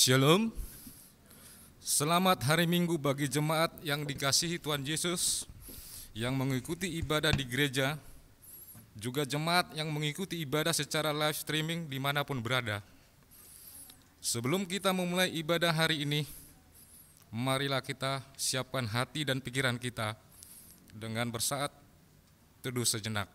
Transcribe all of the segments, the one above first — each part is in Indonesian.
Shalom. Selamat hari Minggu bagi jemaat yang dikasihi Tuhan Yesus yang mengikuti ibadah di gereja, juga jemaat yang mengikuti ibadah secara live streaming dimanapun berada. Sebelum kita memulai ibadah hari ini, marilah kita siapkan hati dan pikiran kita dengan bersaat teduh sejenak.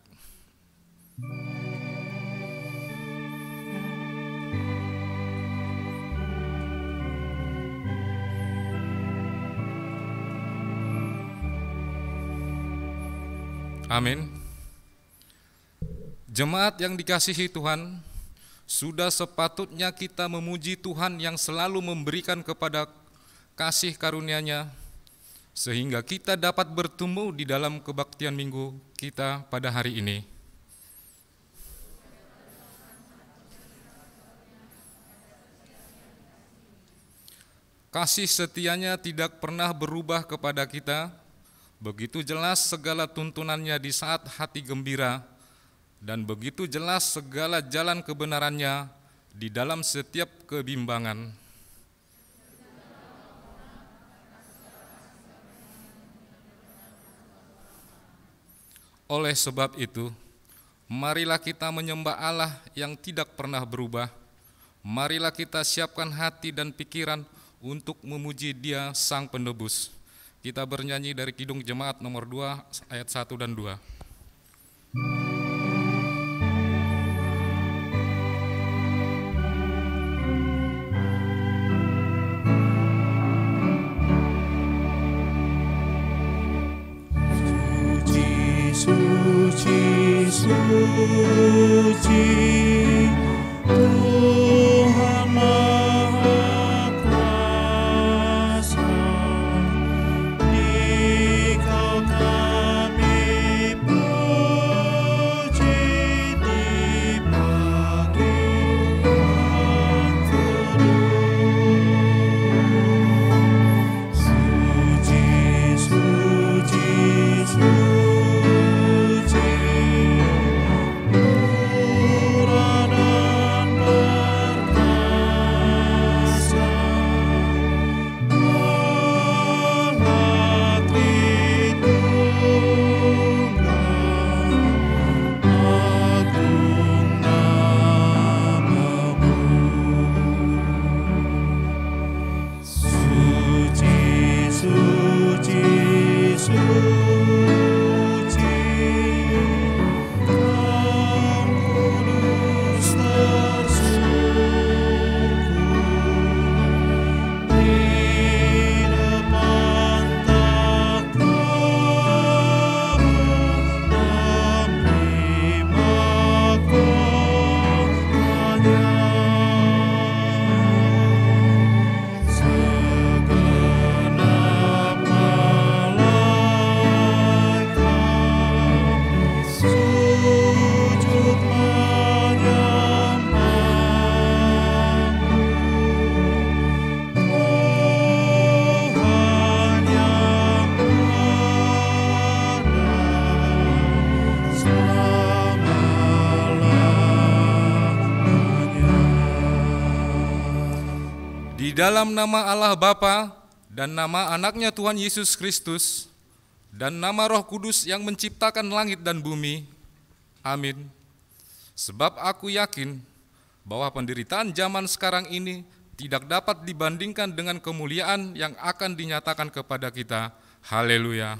Amin. Jemaat yang dikasihi Tuhan, sudah sepatutnya kita memuji Tuhan yang selalu memberikan kepada kasih karunia-Nya, sehingga kita dapat bertumbuh di dalam kebaktian minggu kita pada hari ini. Kasih setia-Nya tidak pernah berubah kepada kita. Begitu jelas segala tuntunannya di saat hati gembira, dan begitu jelas segala jalan kebenarannya di dalam setiap kebimbangan. Oleh sebab itu, marilah kita menyembah Allah yang tidak pernah berubah. Marilah kita siapkan hati dan pikiran untuk memuji Dia Sang Penebus. Kita bernyanyi dari Kidung Jemaat nomor 2 ayat 1 dan 2. Suci, suci, Tuhan Maha Kuasa, Dikau kami puji di pagi yang teduh. Suci, suci, suci, Dalam nama Allah Bapa dan nama Anaknya Tuhan Yesus Kristus dan nama Roh Kudus yang menciptakan langit dan bumi. Amin. Sebab aku yakin bahwa penderitaan zaman sekarang ini tidak dapat dibandingkan dengan kemuliaan yang akan dinyatakan kepada kita. Haleluya.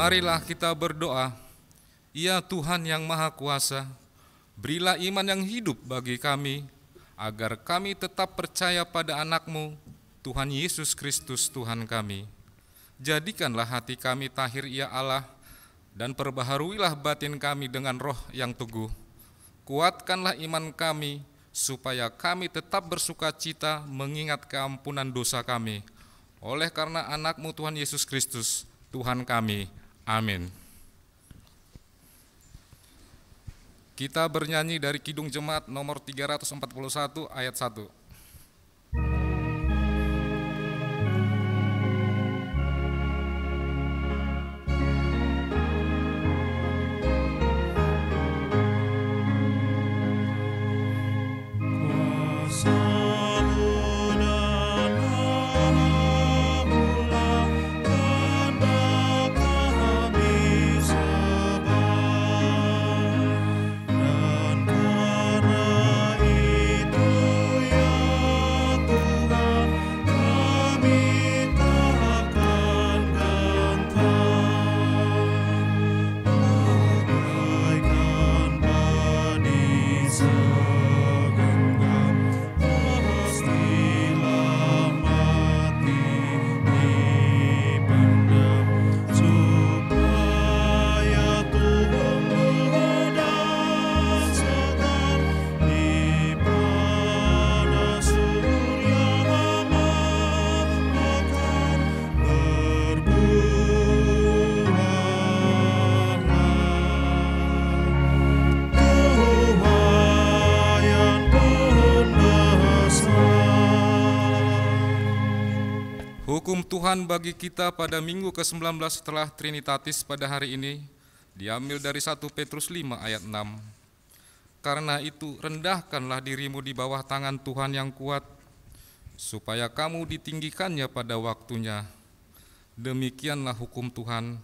Marilah kita berdoa. Ya Tuhan yang Maha Kuasa, berilah iman yang hidup bagi kami, agar kami tetap percaya pada Anak-Mu, Tuhan Yesus Kristus Tuhan kami. Jadikanlah hati kami tahir ya Allah, dan perbaharuilah batin kami dengan roh yang teguh. Kuatkanlah iman kami, supaya kami tetap bersuka cita mengingat keampunan dosa kami. Oleh karena Anak-Mu Tuhan Yesus Kristus, Tuhan kami. Amin. Kita bernyanyi dari Kidung Jemaat nomor 341 ayat 1. Hukum Tuhan bagi kita pada minggu ke-19 setelah Trinitatis pada hari ini diambil dari 1 Petrus 5 ayat 6. Karena itu rendahkanlah dirimu di bawah tangan Tuhan yang kuat, supaya kamu ditinggikannya pada waktunya. Demikianlah hukum Tuhan.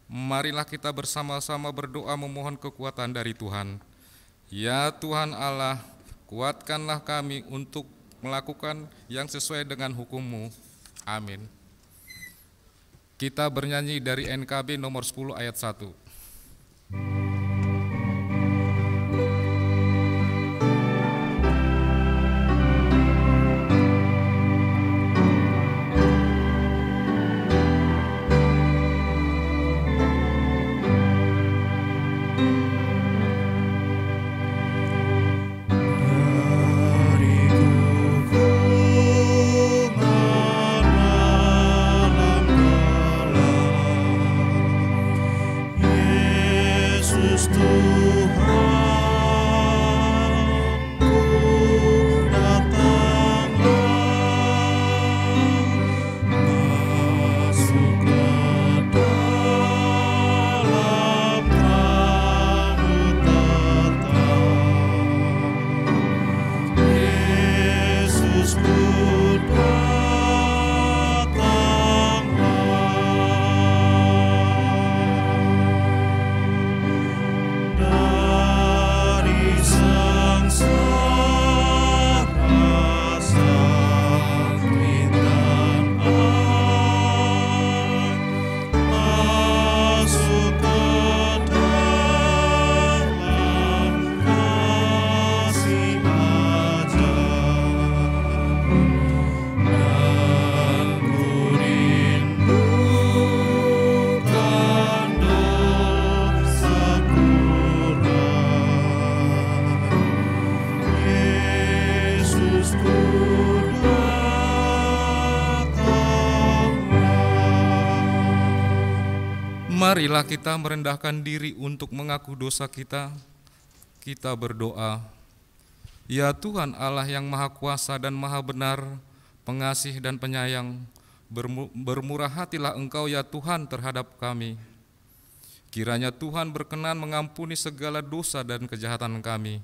Marilah kita bersama-sama berdoa memohon kekuatan dari Tuhan. Ya Tuhan Allah, kuatkanlah kami untuk melakukan yang sesuai dengan hukum-Mu. Amin. Kita bernyanyi dari NKB nomor 10 ayat 1. Marilah kita merendahkan diri untuk mengaku dosa kita. Kita berdoa. Ya Tuhan Allah yang Maha Kuasa dan Maha Benar, pengasih dan penyayang, bermurah hatilah Engkau ya Tuhan terhadap kami. Kiranya Tuhan berkenan mengampuni segala dosa dan kejahatan kami.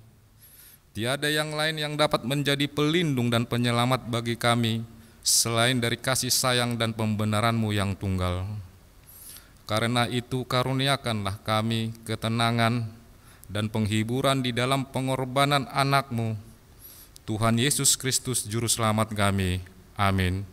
Tiada yang lain yang dapat menjadi pelindung dan penyelamat bagi kami selain dari kasih sayang dan pembenaran-Mu yang tunggal. Karena itu karuniakanlah kami ketenangan dan penghiburan di dalam pengorbanan anak-Mu, Tuhan Yesus Kristus Juru Selamat kami. Amin.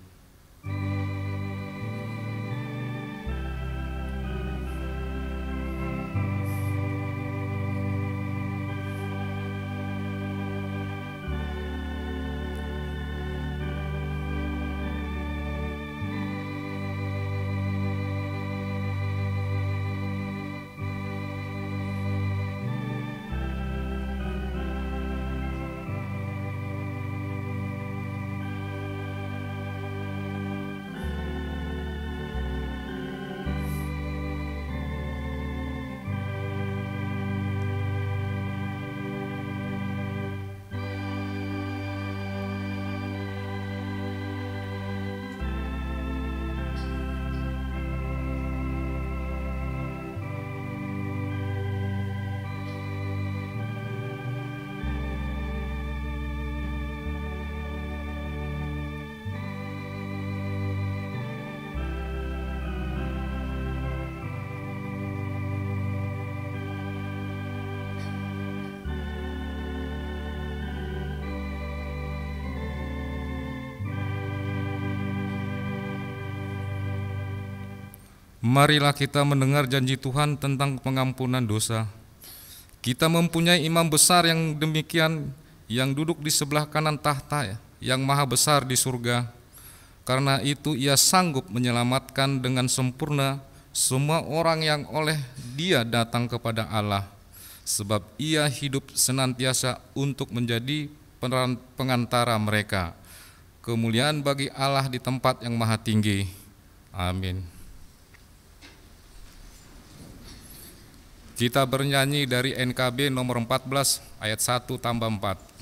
Marilah kita mendengar janji Tuhan tentang pengampunan dosa. Kita mempunyai imam besar yang demikian, yang duduk di sebelah kanan tahta yang maha besar di surga. Karena itu ia sanggup menyelamatkan dengan sempurna semua orang yang oleh Dia datang kepada Allah, sebab Ia hidup senantiasa untuk menjadi pengantara mereka. Kemuliaan bagi Allah di tempat yang maha tinggi. Amin. Kita bernyanyi dari NKB nomor 14 ayat 1 tambah 4.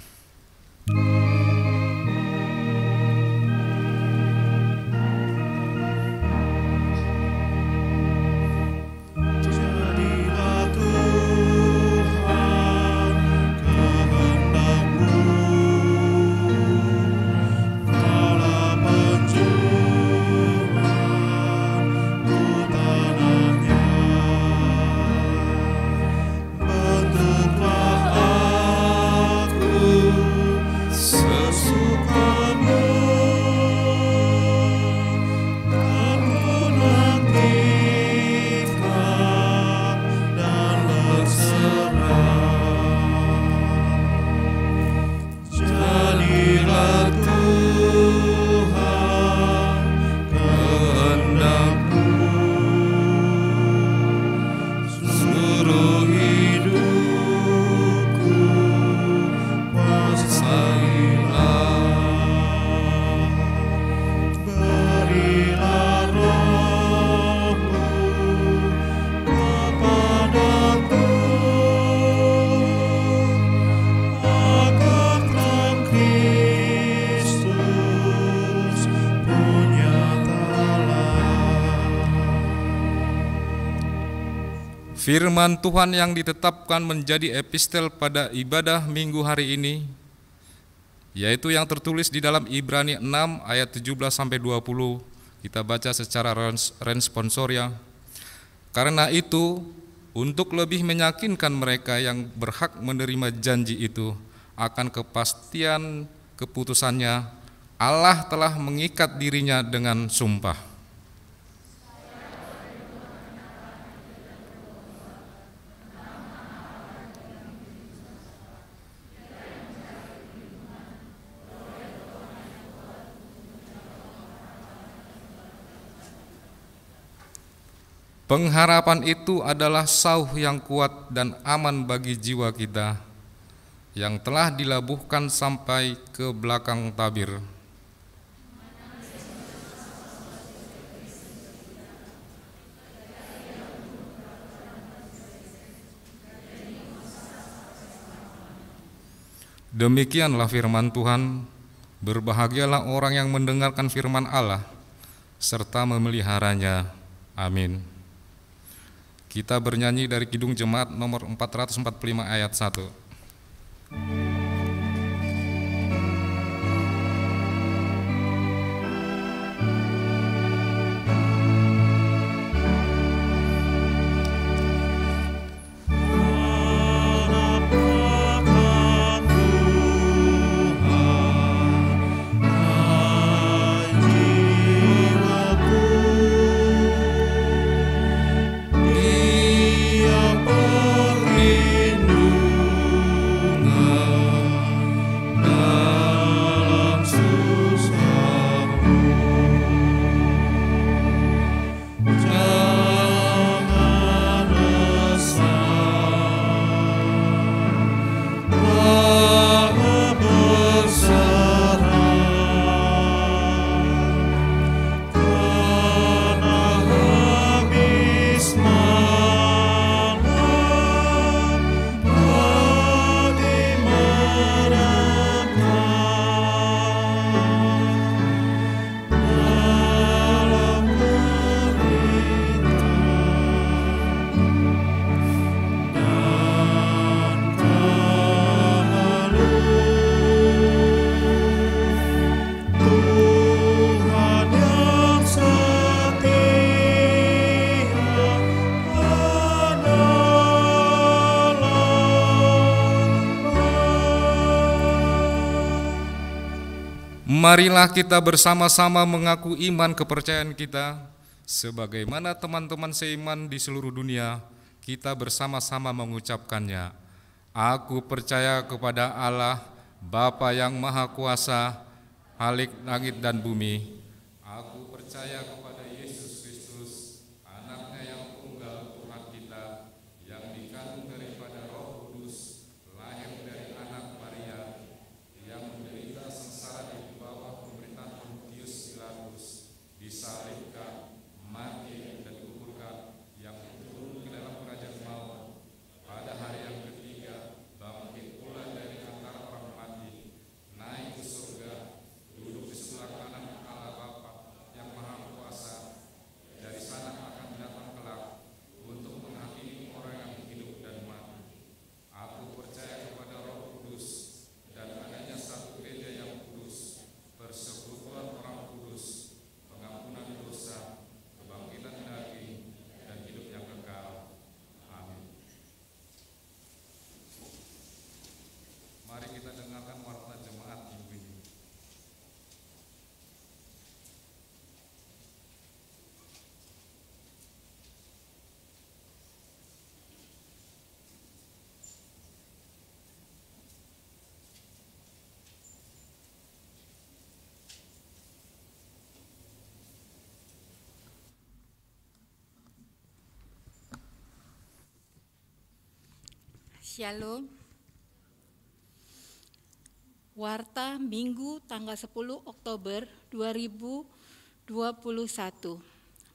Firman Tuhan yang ditetapkan menjadi epistel pada ibadah minggu hari ini, yaitu yang tertulis di dalam Ibrani 6 ayat 17-20. Kita baca secara responsoria. Karena itu, untuk lebih meyakinkan mereka yang berhak menerima janji itu akan kepastian keputusannya, Allah telah mengikat dirinya dengan sumpah. Pengharapan itu adalah sauh yang kuat dan aman bagi jiwa kita, yang telah dilabuhkan sampai ke belakang tabir. Demikianlah firman Tuhan. Berbahagialah orang yang mendengarkan firman Allah serta memeliharanya. Amin. Kita bernyanyi dari Kidung Jemaat nomor 445 ayat 1. Marilah kita bersama-sama mengaku iman kepercayaan kita Sebagaimana teman-teman seiman di seluruh dunia, kita bersama-sama mengucapkannya. Aku percaya kepada Allah, Bapa yang Maha Kuasa, Khalik langit dan bumi. Aku percaya kepada Yesus Kristus, anaknya yang tunggal Tuhan kita, yang dikandung daripada Roh Kudus, lahir dari anak Maria, yang menderita sengsara di bawah pemerintahan Pontius Pilatus, disalibkan, mati dan dikuburkan, yang turun ke dalam kerajaan maut, pada hari yang ketiga bangkit pula dari antara orang mati, naik ke surga, duduk di sebelah kanan Allah Bapa yang Maha Kuasa. Dari sana akan datang kelak untuk menghakimi orang yang hidup dan mati. Aku percaya kepada Roh Kudus dan adanya satu gereja yang kudus, persekutuan orang kudus, pengampunan dosa, kebangkitan daging, dan hidup yang kekal. Amin. Mari kita dengarkan warta jemaat minggu ini. Shalom. Warta Minggu tanggal 10 Oktober 2021.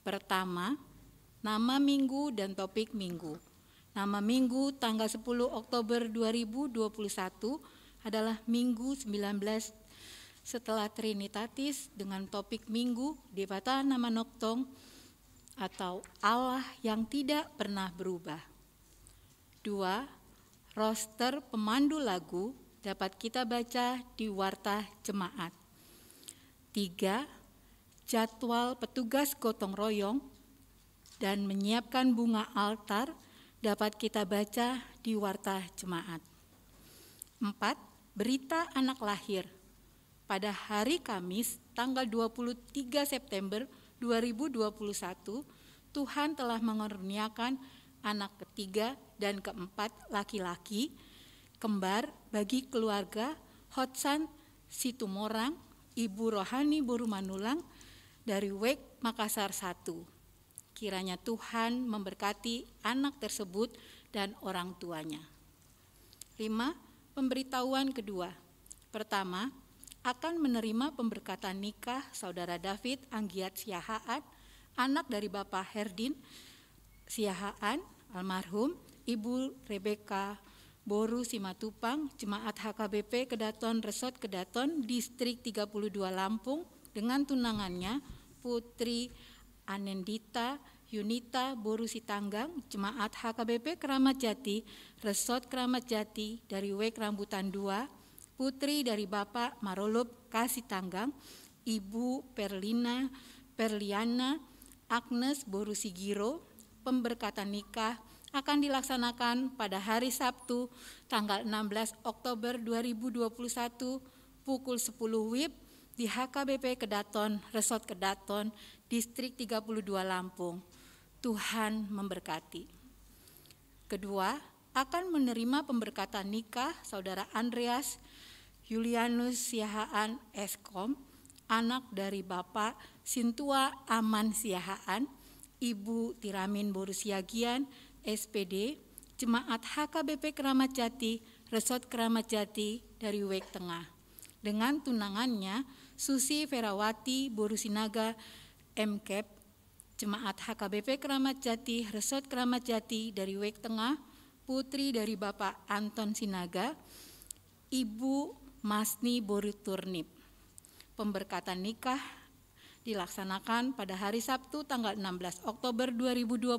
Pertama, nama minggu dan topik minggu. Nama minggu tanggal 10 Oktober 2021 adalah Minggu 19 setelah Trinitatis dengan topik minggu Devata Nama Noktong atau Allah yang tidak pernah berubah. 2. Roster pemandu lagu dapat kita baca di Warta Jemaat. 3. Jadwal petugas gotong royong dan menyiapkan bunga altar dapat kita baca di Warta Jemaat. 4. Berita anak lahir. Pada hari Kamis tanggal 23 September 2021, Tuhan telah mengaruniakan anak ketiga dan keempat laki-laki, kembar bagi keluarga Hotsan Situmorang, Ibu Rohani Borumanulang dari WEK Makassar 1. Kiranya Tuhan memberkati anak tersebut dan orang tuanya. 5. Pemberitahuan kedua. Pertama, akan menerima pemberkatan nikah Saudara David Anggiat Siahaan, anak dari Bapak Herdin Siahaan, almarhum, Ibu Rebeka Boru Simatupang, Jemaat HKBP Kedaton Resort Kedaton, Distrik 32 Lampung, dengan tunangannya Putri Anendita Yunita Boru Sitanggang, Jemaat HKBP Keramat Jati, Resort Keramat Jati dari WEK Rambutan 2, putri dari Bapak Marolup Kasitanggang, Ibu Perliana Agnes Boru Sigiro. Pemberkatan nikah akan dilaksanakan pada hari Sabtu tanggal 16 Oktober 2021 pukul 10 WIB di HKBP Kedaton, Resort Kedaton, Distrik 32 Lampung. Tuhan memberkati. Kedua, akan menerima pemberkatan nikah Saudara Andreas Julianus Siahaan Eskom, anak dari Bapak Sintua Aman Siahaan, Ibu Tiramin Boru Siagian, SPD, Jemaat HKBP Keramat Jati, Resort Keramat Jati dari WEK Tengah. Dengan tunangannya Susi Ferawati Boru Sinaga, MKEP, Jemaat HKBP Keramat Jati, Resort Keramat Jati dari WEK Tengah, putri dari Bapak Anton Sinaga, Ibu Masni Boru Turnip. Pemberkatan nikah dilaksanakan pada hari Sabtu tanggal 16 Oktober 2021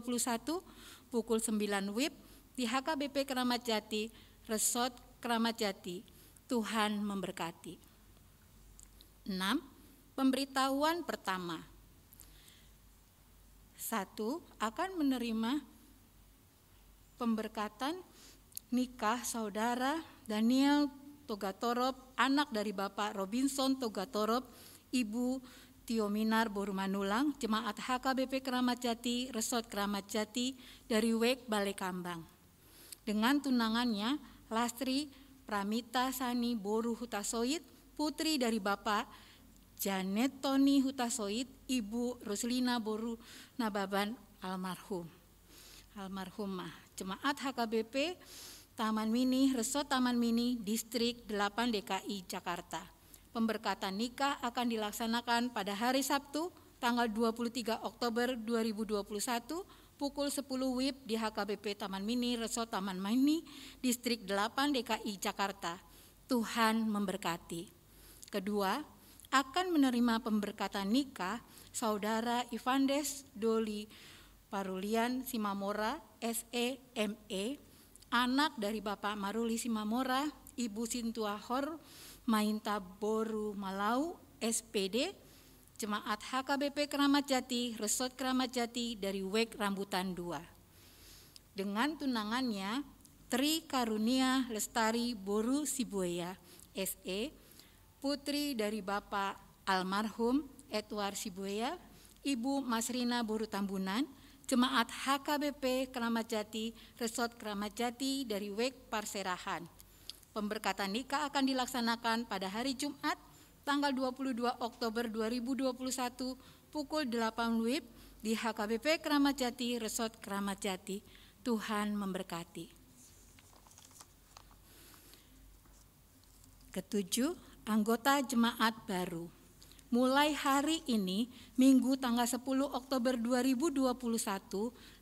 pukul 9 WIB di HKBP Keramat Jati, Resort Keramat Jati. Tuhan memberkati. 6. Pemberitahuan pertama. 1. Akan menerima pemberkatan nikah Saudara Daniel Togatorop, anak dari Bapak Robinson Togatorop, Ibu Tiominar Borumanulang, Jemaat HKBP Keramat Jati, Resort Keramat Jati dari WEK Balai Kambang. Dengan tunangannya, Lastri Pramita Sani Boru Hutasoid, putri dari Bapak Janet Tony Hutasoid, Ibu Ruslina Boru Nababan almarhumah. Jemaat HKBP Taman Mini, Resort Taman Mini, Distrik 8 DKI Jakarta. Pemberkatan nikah akan dilaksanakan pada hari Sabtu, tanggal 23 Oktober 2021, pukul 10 WIB di HKBP Taman Mini, Resort Taman Mini, Distrik 8 DKI Jakarta. Tuhan memberkati. Kedua, akan menerima pemberkatan nikah Saudara Ivandes Doli Parulian Simamora, SE.ME, anak dari Bapak Maruli Simamora, Ibu Sintua Hor Mainta Boru Malau, SPD, Jemaat HKBP Keramat Jati, Resort Keramat Jati dari WEK Rambutan 2. Dengan tunangannya, Tri Karunia Lestari Boru Sibuaya, SE, putri dari Bapak almarhum Edward Sibuaya, Ibu Masrina Boru Tambunan, Jemaat HKBP Keramat Jati, Resort Keramat Jati dari WEK Parserahan. Pemberkatan nikah akan dilaksanakan pada hari Jumat, tanggal 22 Oktober 2021, pukul 8 WIB di HKBP Keramat Jati, Resort Keramat Jati. Tuhan memberkati. Ketujuh, anggota jemaat baru. Mulai hari ini, Minggu tanggal 10 Oktober 2021,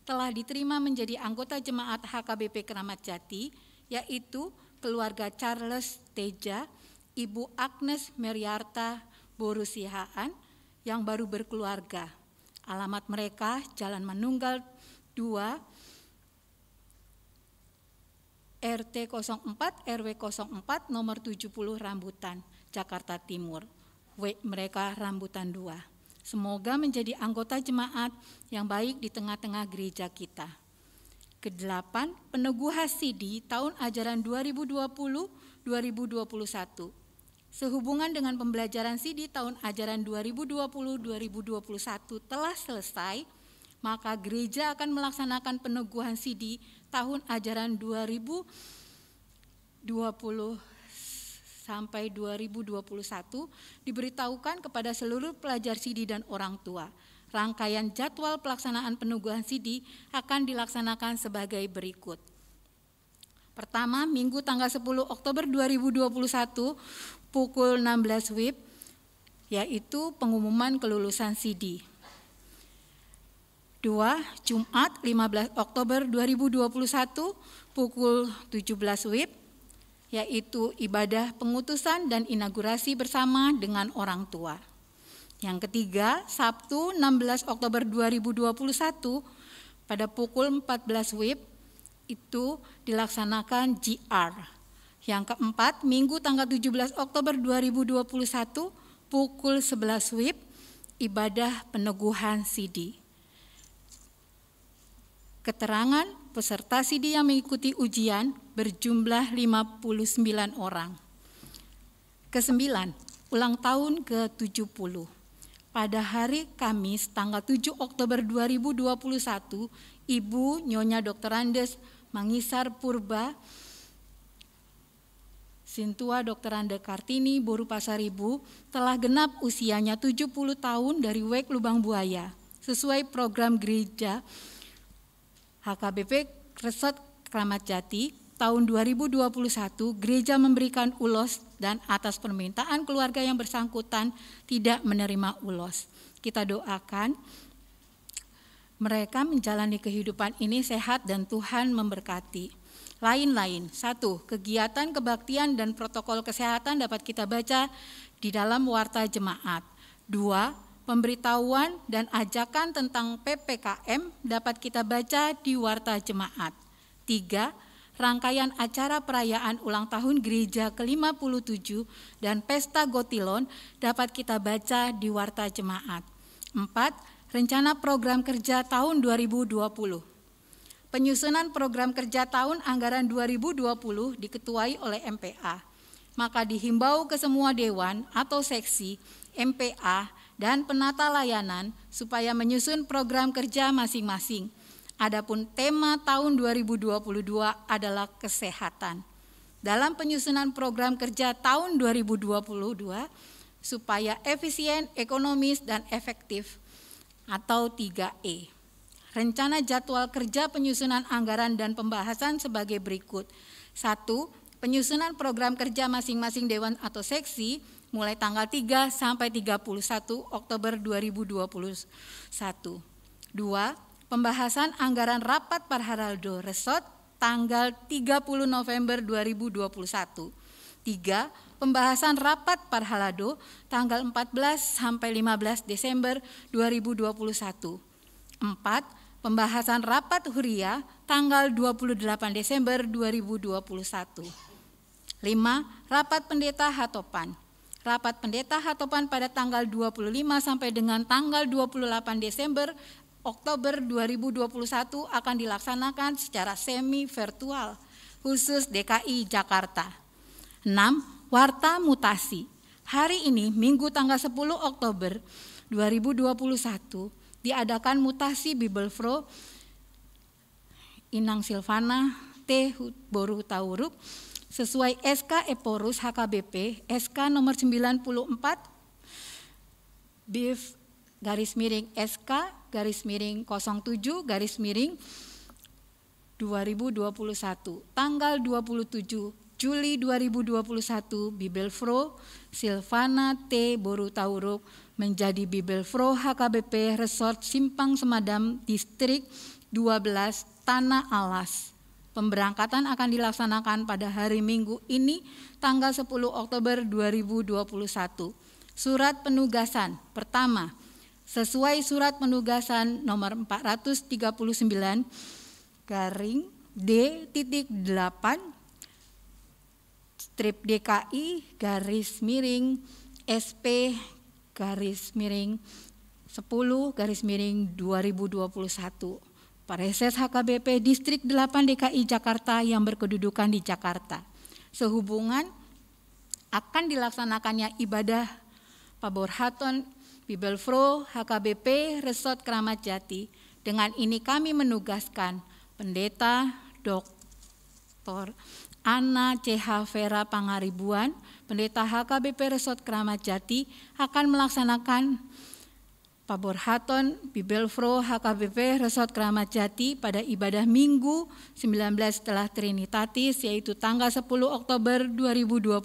telah diterima menjadi anggota jemaat HKBP Keramat Jati, yaitu keluarga Charles Teja, Ibu Agnes Meriarta Boru Sihaan yang baru berkeluarga. Alamat mereka Jalan Manunggal 2, RT 04 RW 04 nomor 70 Rambutan, Jakarta Timur. Mereka Rambutan 2. Semoga menjadi anggota jemaat yang baik di tengah-tengah gereja kita. Kedelapan, peneguhan CD tahun ajaran 2020-2021. Sehubungan dengan pembelajaran CD tahun ajaran 2020-2021 telah selesai, maka gereja akan melaksanakan peneguhan CD tahun ajaran 2020 sampai 2021 diberitahukan kepada seluruh pelajar CD dan orang tua. Rangkaian jadwal pelaksanaan peneguhan CD akan dilaksanakan sebagai berikut. Pertama, Minggu tanggal 10 Oktober 2021 pukul 16 WIB, yaitu pengumuman kelulusan CD. 2. Jumat 15 Oktober 2021 pukul 17 WIB, yaitu ibadah pengutusan dan inaugurasi bersama dengan orang tua. Yang ketiga, Sabtu 16 Oktober 2021 pada pukul 14 WIB itu dilaksanakan GR. Yang keempat, Minggu tanggal 17 Oktober 2021 pukul 11 WIB ibadah peneguhan CD. Keterangan peserta CD yang mengikuti ujian berjumlah 59 orang. Kesembilan, ulang tahun ke-70. Pada hari Kamis tanggal 7 Oktober 2021, Ibu Nyonya Dr. Andes Mangisar Purba Sintua Dr. Ande Kartini Boru Pasaribu telah genap usianya 70 tahun dari WEK Lubang Buaya. Sesuai program gereja HKBP Resort Keramat Jati tahun 2021, gereja memberikan ulos dan atas permintaan keluarga yang bersangkutan tidak menerima ulos. Kita doakan mereka menjalani kehidupan ini sehat dan Tuhan memberkati. Lain-lain, 1. Kegiatan kebaktian dan protokol kesehatan dapat kita baca di dalam warta jemaat. 2. Pemberitahuan dan ajakan tentang PPKM dapat kita baca di warta jemaat. 3. Rangkaian acara perayaan ulang tahun gereja ke-57 dan pesta Gotilon dapat kita baca di warta jemaat. 4. Rencana program kerja tahun 2020. Penyusunan program kerja tahun anggaran 2020 diketuai oleh MPA. maka dihimbau ke semua dewan atau seksi, MPA, dan penata layanan supaya menyusun program kerja masing-masing. Adapun tema tahun 2022 adalah kesehatan. Dalam penyusunan program kerja tahun 2022 supaya efisien, ekonomis, dan efektif atau 3E. Rencana jadwal kerja penyusunan anggaran dan pembahasan sebagai berikut. 1. Penyusunan program kerja masing-masing dewan atau seksi mulai tanggal 3 sampai 31 Oktober 2021. 2. Pembahasan anggaran rapat Parhalado Resort tanggal 30 November 2021. 3. Pembahasan rapat Parhalado tanggal 14 sampai 15 Desember 2021. 4. Pembahasan rapat Huria tanggal 28 Desember 2021. 5. Rapat pendeta Hatopan. Rapat pendeta Hatopan pada tanggal 25 sampai dengan tanggal 28 Desember Oktober 2021 akan dilaksanakan secara semi virtual khusus DKI Jakarta. 6. Warta mutasi. Hari ini Minggu tanggal 10 Oktober 2021 diadakan mutasi Bibelfro Inang Silvana T. Boru Tauruk sesuai SK Eporus HKBP SK nomor 94 BIF _SK _07 _2021 tanggal 27 Juli 2021 Bibelfro Silvana T. Boru Tauruk menjadi Bibelfro HKBP Resort Simpang Semadam Distrik 12 Tanah Alas. Pemberangkatan akan dilaksanakan pada hari Minggu ini tanggal 10 Oktober 2021. Surat penugasan. Pertama, sesuai surat penugasan nomor 439 D.8 strip DKI _SP _10 _2021 Pareses HKBP Distrik 8 DKI Jakarta yang berkedudukan di Jakarta. Sehubungan akan dilaksanakannya ibadah Paborhaton Bibelfro HKBP Resort Kramat Jati. Dengan ini kami menugaskan Pendeta Dr. Ana CH Vera Pangaribuan, Pendeta HKBP Resort Kramat Jati akan melaksanakan Paborhaton Bibelfro HKBP Resort Kramat Jati pada ibadah Minggu 19 setelah Trinitatis yaitu tanggal 10 Oktober 2021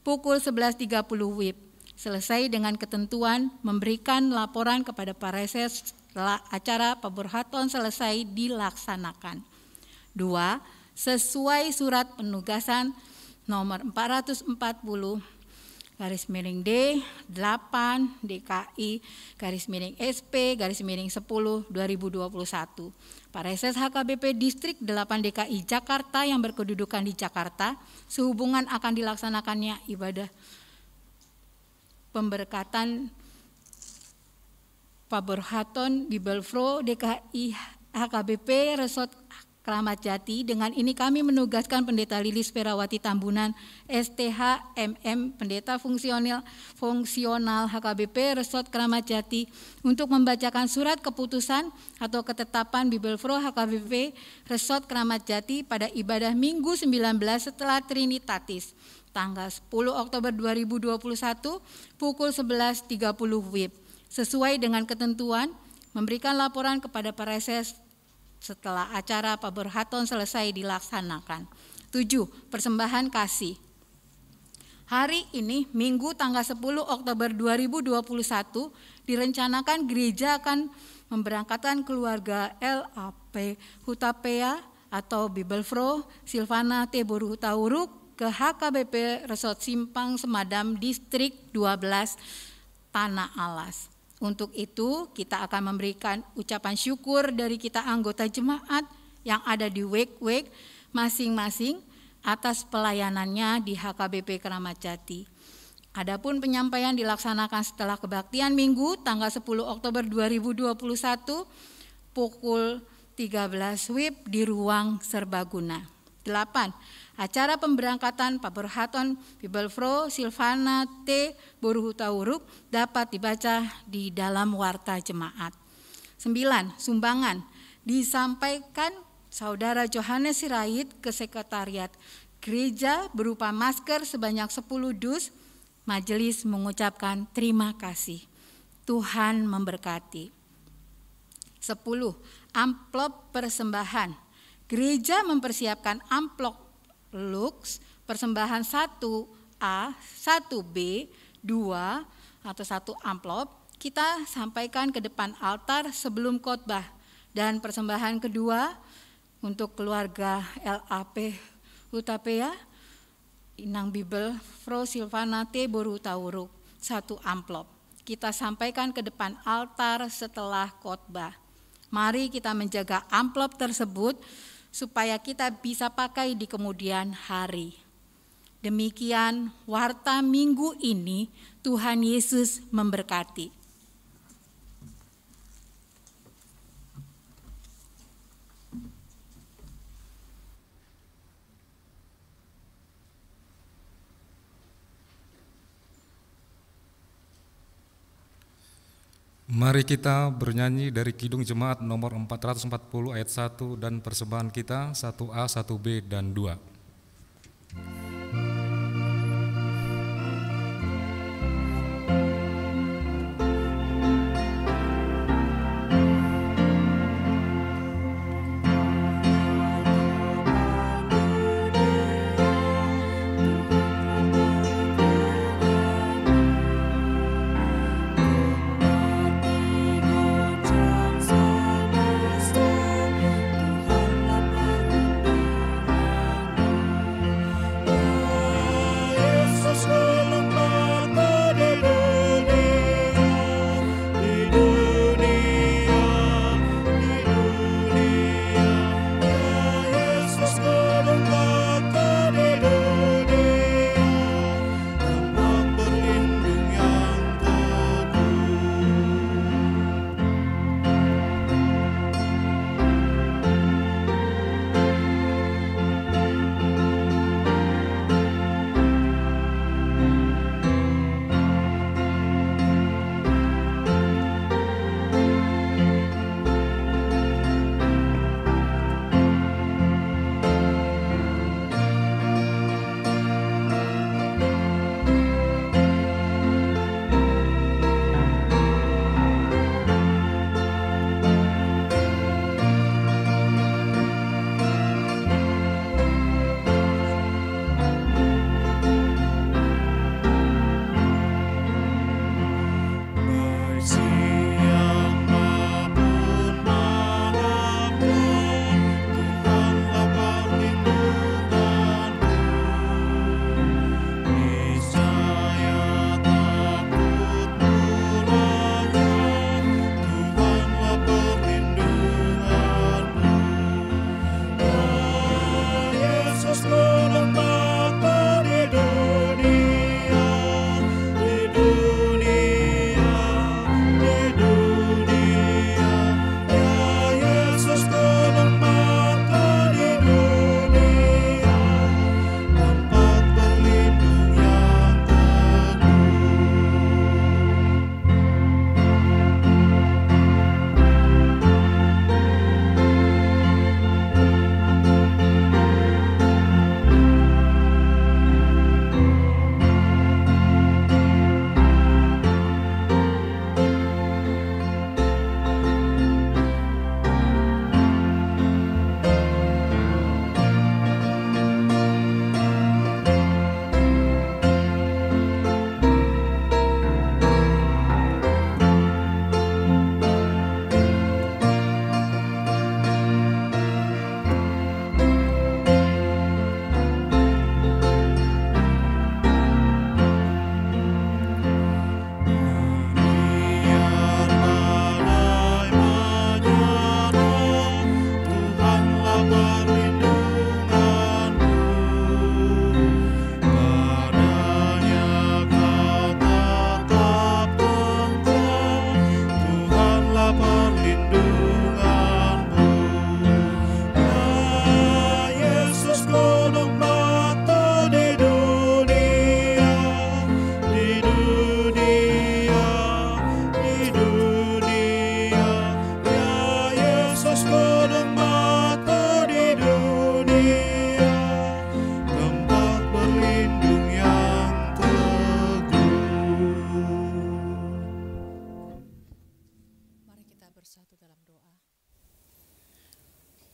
pukul 11.30 WIB. Selesai dengan ketentuan memberikan laporan kepada Pareses setelah acara Paborhaton selesai dilaksanakan. 2. Sesuai surat penugasan nomor 440 _D8 DKI _SP _10 2021 Pareses HKBP Distrik 8 DKI Jakarta yang berkedudukan di Jakarta sehubungan akan dilaksanakannya ibadah pemberkatan Paborhaton Bibelfro DKI HKBP Resort Kramat Jati. Dengan ini kami menugaskan Pendeta Lilis Perawati Tambunan STH MM Pendeta Fungsional HKBP Resort Kramat Jati untuk membacakan surat keputusan atau ketetapan Bibelfro HKBP Resort Kramat Jati pada ibadah Minggu 19 setelah Trinitatis tanggal 10 Oktober 2021 pukul 11.30 WIB sesuai dengan ketentuan memberikan laporan kepada Pareses setelah acara Paborhaton selesai dilaksanakan. 7. Persembahan kasih. Hari ini Minggu tanggal 10 Oktober 2021 direncanakan gereja akan memberangkatkan keluarga LAP Hutapea atau Bibelfro Silvana T. Boru Tauruk ke HKBP Resort Simpang Semadam Distrik 12 Tanah Alas. Untuk itu kita akan memberikan ucapan syukur dari kita anggota jemaat yang ada di WEK masing-masing atas pelayanannya di HKBP Kramat Jati. Adapun penyampaian dilaksanakan setelah kebaktian Minggu tanggal 10 Oktober 2021 pukul 13 WIB di ruang serbaguna. 8. Acara pemberangkatan Paberhaton Bibelfro Silvana T. Boruhutauruk dapat dibaca di dalam warta jemaat. 9. Sumbangan disampaikan Saudara Johannes Sirait ke Sekretariat Gereja berupa masker sebanyak 10 dus. Majelis mengucapkan terima kasih. Tuhan memberkati. 10. Amplop persembahan. Gereja mempersiapkan amplop lux persembahan 1A, 1B, 2 atau 1 amplop. Kita sampaikan ke depan altar sebelum khotbah. Dan persembahan kedua untuk keluarga LAP Hutapea, Inang Bibel Fro Silvana T. Boruhutauruk, 1 amplop. Kita sampaikan ke depan altar setelah khotbah. Mari kita menjaga amplop tersebut supaya kita bisa pakai di kemudian hari. Demikian warta minggu ini. Tuhan Yesus memberkati. Mari kita bernyanyi dari Kidung Jemaat nomor 440 ayat 1 dan persembahan kita 1A, 1B, dan 2.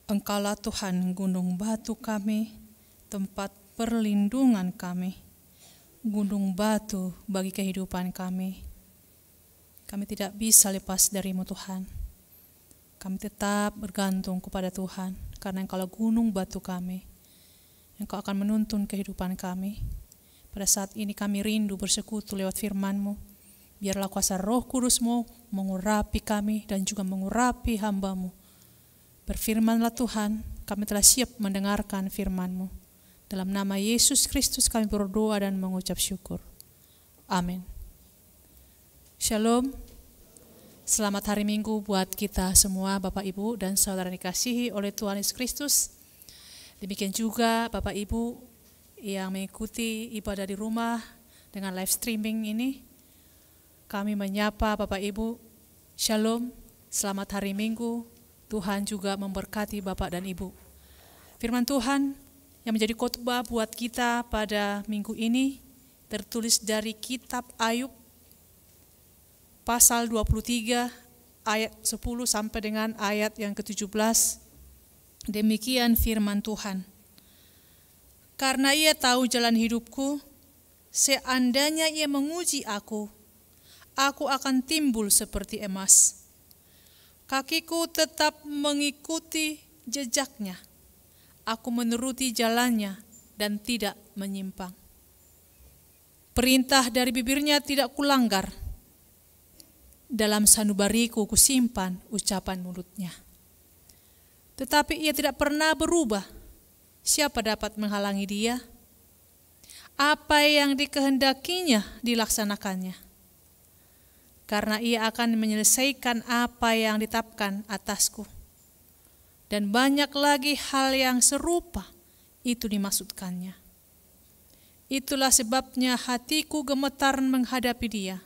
Engkaulah Tuhan gunung batu kami, tempat perlindungan kami, gunung batu bagi kehidupan kami. Kami tidak bisa lepas darimu Tuhan. Kami tetap bergantung kepada Tuhan, karena Engkaulah gunung batu kami. Engkau akan menuntun kehidupan kami. Pada saat ini kami rindu bersekutu lewat firman-Mu. Biarlah kuasa Roh Kudus-Mu mengurapi kami dan juga mengurapi hamba-Mu. Berfirmanlah Tuhan, kami telah siap mendengarkan firman-Mu. Dalam nama Yesus Kristus kami berdoa dan mengucap syukur. Amin. Shalom. Selamat hari Minggu buat kita semua Bapak Ibu dan saudara dikasihi oleh Tuhan Yesus Kristus. Demikian juga Bapak Ibu yang mengikuti ibadah di rumah dengan live streaming ini. Kami menyapa Bapak Ibu, Shalom, selamat hari Minggu. Tuhan juga memberkati Bapak dan Ibu. Firman Tuhan yang menjadi khotbah buat kita pada minggu ini tertulis dari kitab Ayub pasal 23 ayat 10 sampai dengan ayat yang ke-17. Demikian firman Tuhan. Karena Ia tahu jalan hidupku, seandainya Ia menguji aku akan timbul seperti emas. Kakiku tetap mengikuti jejaknya. Aku menuruti jalannya dan tidak menyimpang. Perintah dari bibirnya tidak kulanggar. Dalam sanubariku kusimpan ucapan mulutnya. Tetapi Ia tidak pernah berubah. Siapa dapat menghalangi Dia? Apa yang dikehendakinya dilaksanakannya. Karena Ia akan menyelesaikan apa yang ditetapkan atasku. Dan banyak lagi hal yang serupa itu dimaksudkannya. Itulah sebabnya hatiku gemetar menghadapi Dia.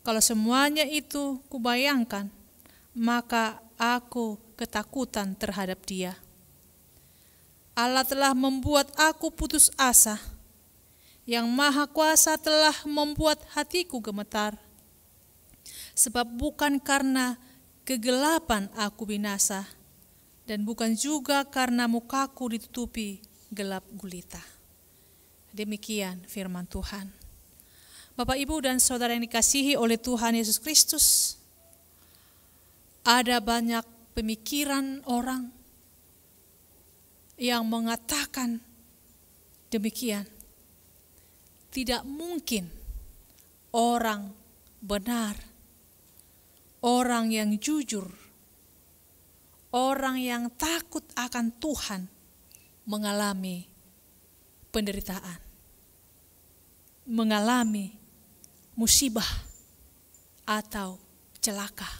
Kalau semuanya itu kubayangkan, maka aku ketakutan terhadap Dia. Allah telah membuat aku putus asa. Yang Maha Kuasa telah membuat hatiku gemetar. Sebab bukan karena kegelapan aku binasa, dan bukan juga karena mukaku ditutupi gelap gulita. Demikian firman Tuhan. Bapak, Ibu, dan saudara yang dikasihi oleh Tuhan Yesus Kristus, ada banyak pemikiran orang yang mengatakan demikian. Tidak mungkin orang benar, orang yang jujur, orang yang takut akan Tuhan mengalami penderitaan, mengalami musibah atau celaka.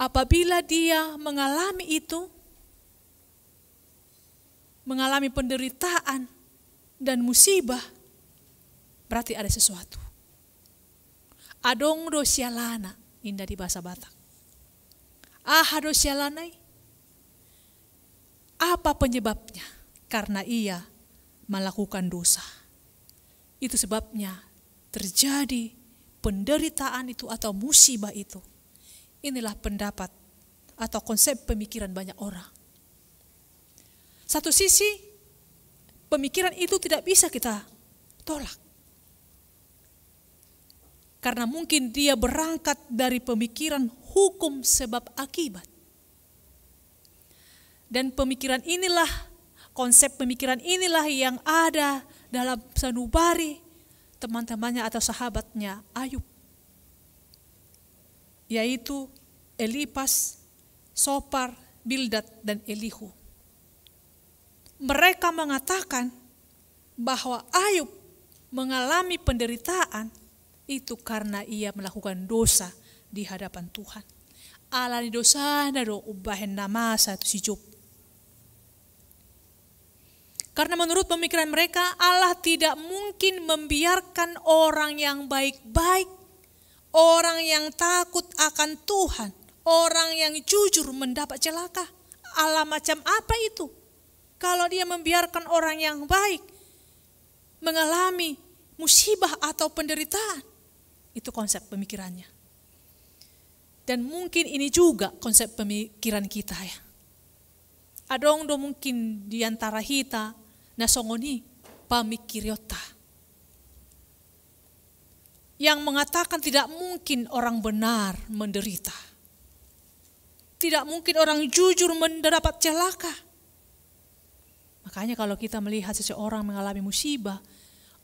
Apabila dia mengalami itu, mengalami penderitaan dan musibah, berarti ada sesuatu. Adong do sialana, indah di bahasa Batak. Do sialanai. Apa penyebabnya? Karena ia melakukan dosa. Itu sebabnya terjadi penderitaan itu atau musibah itu. Inilah pendapat atau konsep pemikiran banyak orang. Satu sisi, pemikiran itu tidak bisa kita tolak. Karena mungkin dia berangkat dari pemikiran hukum sebab akibat. Dan pemikiran inilah, konsep pemikiran inilah yang ada dalam sanubari teman-temannya atau sahabatnya Ayub. Yaitu Elipas, Sopar, Bildad, dan Elihu. Mereka mengatakan bahwa Ayub mengalami penderitaan itu karena ia melakukan dosa di hadapan Tuhan. Allah di dosa nado ubahen nama satu si Job. Karena menurut pemikiran mereka, Allah tidak mungkin membiarkan orang yang baik-baik, orang yang takut akan Tuhan, orang yang jujur mendapat celaka. Allah macam apa itu? Kalau dia membiarkan orang yang baik mengalami musibah atau penderitaan. Itu konsep pemikirannya. Dan mungkin ini juga konsep pemikiran kita ya. Adong do mungkin di antara kita nasongoni pamikiriota. Yang mengatakan tidak mungkin orang benar menderita. Tidak mungkin orang jujur mendapat celaka. Makanya kalau kita melihat seseorang mengalami musibah,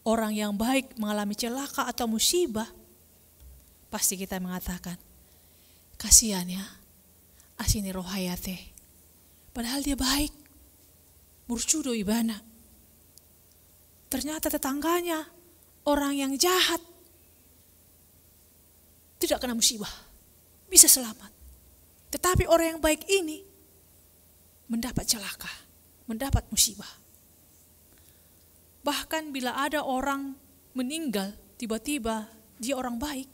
orang yang baik mengalami celaka atau musibah, pasti kita mengatakan, kasihan ya, asini rohayate. Padahal dia baik, burcudo ibana. Ternyata tetangganya orang yang jahat, tidak kena musibah, bisa selamat. Tetapi orang yang baik ini mendapat celaka, mendapat musibah. Bahkan bila ada orang meninggal, tiba-tiba dia orang baik,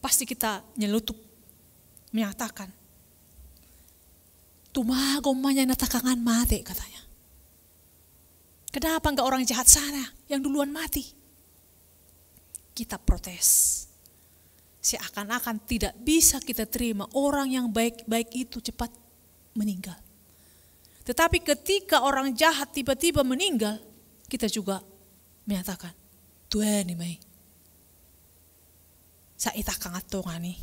pasti kita nyelutup, menyatakan, tumagomanya natakangan mati katanya. Kenapa enggak orang jahat sana yang duluan mati? Kita protes. Seakan-akan tidak bisa kita terima orang yang baik-baik itu cepat meninggal. Tetapi ketika orang jahat tiba-tiba meninggal, kita juga menyatakan, Tuhan nih mai. Sa itakang atongani.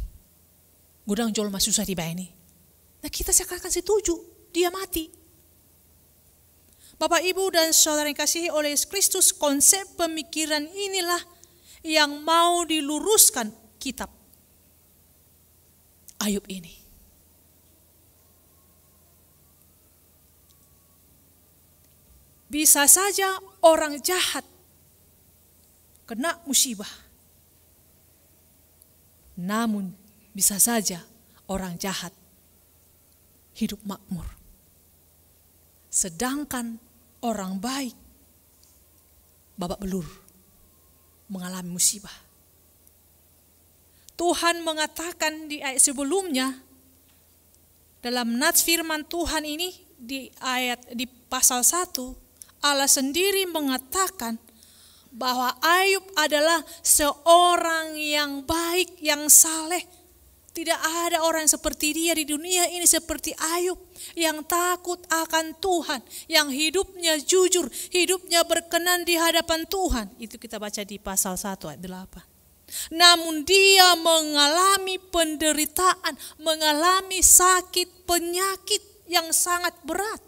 Gudang jol masusah di ini. Nah kita seakan-akan setuju, dia mati. Bapak, Ibu, dan saudara yang kasihi oleh Yesus Kristus, konsep pemikiran inilah yang mau diluruskan kitab Ayub ini. Bisa saja orang jahat kena musibah. Namun bisa saja orang jahat hidup makmur. Sedangkan orang baik babak belur mengalami musibah. Tuhan mengatakan di ayat sebelumnya, dalam nats firman Tuhan ini di pasal 1, Allah sendiri mengatakan bahwa Ayub adalah seorang yang baik, yang saleh. Tidak ada orang seperti dia di dunia ini seperti Ayub, yang takut akan Tuhan, yang hidupnya jujur, hidupnya berkenan di hadapan Tuhan. Itu kita baca di pasal 1 ayat 8. Namun dia mengalami penderitaan, mengalami sakit, penyakit yang sangat berat.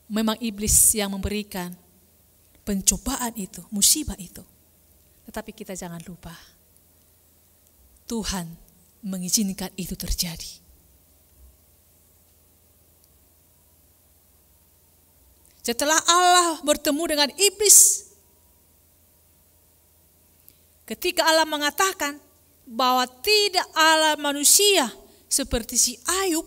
Memang iblis yang memberikan pencobaan itu, musibah itu. Tetapi kita jangan lupa, Tuhan mengizinkan itu terjadi. Setelah Allah bertemu dengan iblis, ketika Allah mengatakan bahwa tidak ada manusia seperti si Ayub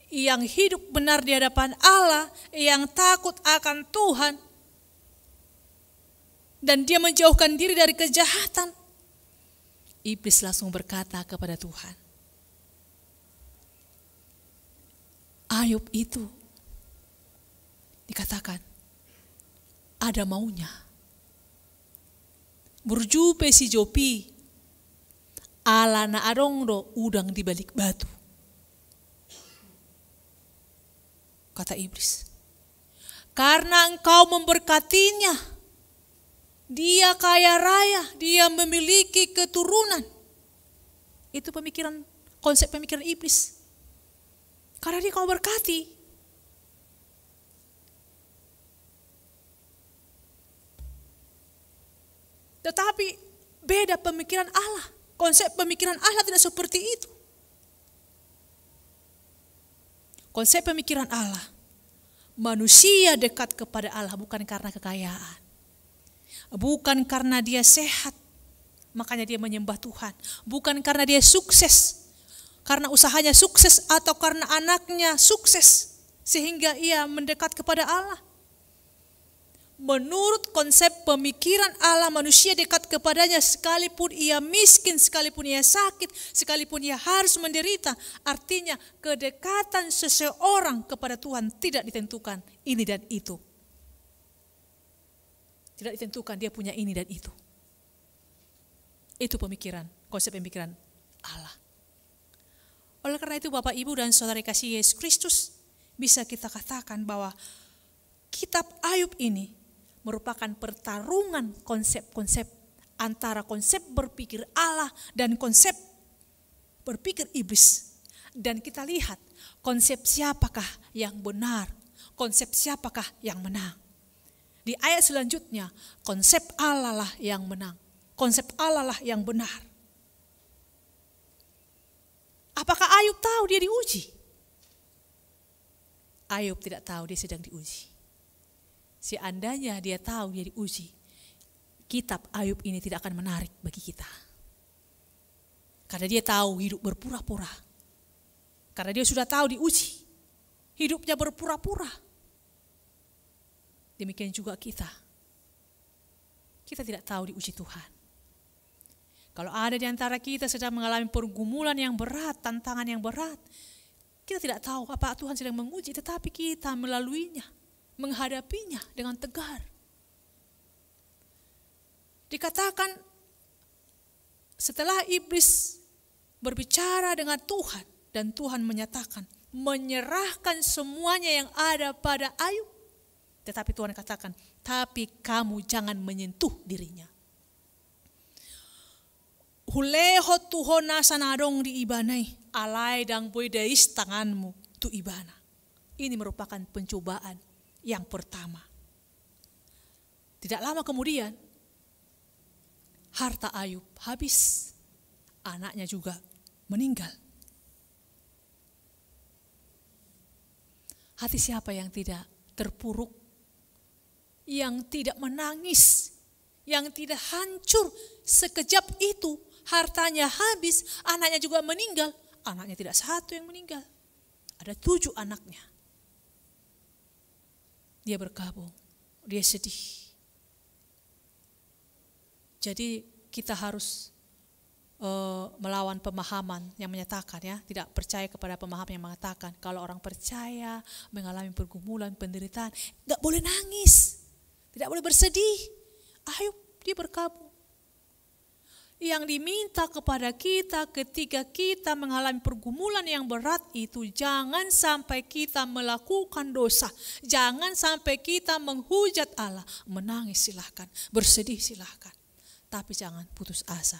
yang hidup benar di hadapan Allah, yang takut akan Tuhan, dan dia menjauhkan diri dari kejahatan, iblis langsung berkata kepada Tuhan, Ayub itu dikatakan ada maunya. Berjupe si Jopi, ala na arongdo udang di balik batu. Kata iblis, karena engkau memberkatinya, dia kaya raya, dia memiliki keturunan. Itu pemikiran, konsep pemikiran iblis. Karena dia kau berkati. Tetapi beda pemikiran Allah. Konsep pemikiran Allah tidak seperti itu. Konsep pemikiran Allah, manusia dekat kepada Allah bukan karena kekayaan, bukan karena dia sehat, makanya dia menyembah Tuhan, bukan karena dia sukses, karena usahanya sukses atau karena anaknya sukses sehingga ia mendekat kepada Allah. Menurut konsep pemikiran Allah, manusia dekat kepadanya sekalipun ia miskin, sekalipun ia sakit, sekalipun ia harus menderita. Artinya kedekatan seseorang kepada Tuhan tidak ditentukan ini dan itu. Tidak ditentukan dia punya ini dan itu. Itu pemikiran, konsep pemikiran Allah. Oleh karena itu Bapak, Ibu, dan Saudara kasih Yesus Kristus, bisa kita katakan bahwa kitab Ayub ini merupakan pertarungan konsep-konsep antara konsep berpikir Allah dan konsep berpikir iblis. Dan kita lihat konsep siapakah yang benar, konsep siapakah yang menang. Di ayat selanjutnya, konsep Allah lah yang menang, konsep Allah lah yang benar. Apakah Ayub tahu dia diuji? Ayub tidak tahu dia sedang diuji. Seandainya dia tahu dia diuji, kitab Ayub ini tidak akan menarik bagi kita. Karena dia tahu hidup berpura-pura. Karena dia sudah tahu diuji, hidupnya berpura-pura. Demikian juga kita. Kita tidak tahu diuji Tuhan. Kalau ada di antara kita sedang mengalami pergumulan yang berat, tantangan yang berat, kita tidak tahu apa Tuhan sedang menguji, tetapi kita melaluinya, menghadapinya dengan tegar. Dikatakan setelah iblis berbicara dengan Tuhan dan Tuhan menyatakan, menyerahkan semuanya yang ada pada Ayub. Tetapi Tuhan katakan, tapi kamu jangan menyentuh dirinya. Huleho tuhona sanadong di ibanai, alai dang boideis tanganmu tu ibana. Ini merupakan pencobaan yang pertama. Tidak lama kemudian, harta Ayub habis, anaknya juga meninggal. Hati siapa yang tidak terpuruk, yang tidak menangis, yang tidak hancur sekejap itu? Hartanya habis, anaknya juga meninggal. Anaknya tidak satu yang meninggal, ada 7 anaknya. Dia berkabung, dia sedih. Jadi kita harus melawan pemahaman yang menyatakan, ya, tidak percaya kepada pemahaman yang mengatakan kalau orang percaya mengalami pergumulan, penderitaan, gak boleh nangis, tidak boleh bersedih. Ayub dia berkabung. Yang diminta kepada kita ketika kita mengalami pergumulan yang berat itu, jangan sampai kita melakukan dosa, jangan sampai kita menghujat Allah. Menangis silahkan, bersedih silahkan, tapi jangan putus asa,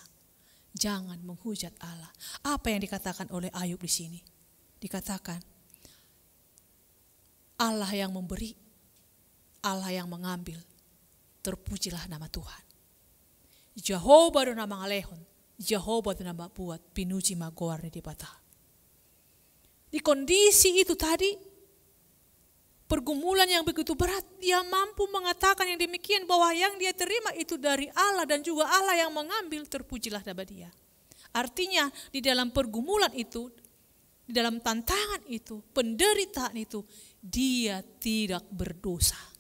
jangan menghujat Allah. Apa yang dikatakan oleh Ayub di sini? Dikatakan Allah yang memberi, Allah yang mengambil, terpujilah nama Tuhan. Jehovah do nama alehon, Jehovah do nama buat pinuji magor di patah. Di kondisi itu tadi, pergumulan yang begitu berat, dia mampu mengatakan yang demikian, bahwa yang dia terima itu dari Allah dan juga Allah yang mengambil, terpujilah nama dia. Artinya di dalam pergumulan itu, di dalam tantangan itu, penderitaan itu, dia tidak berdosa.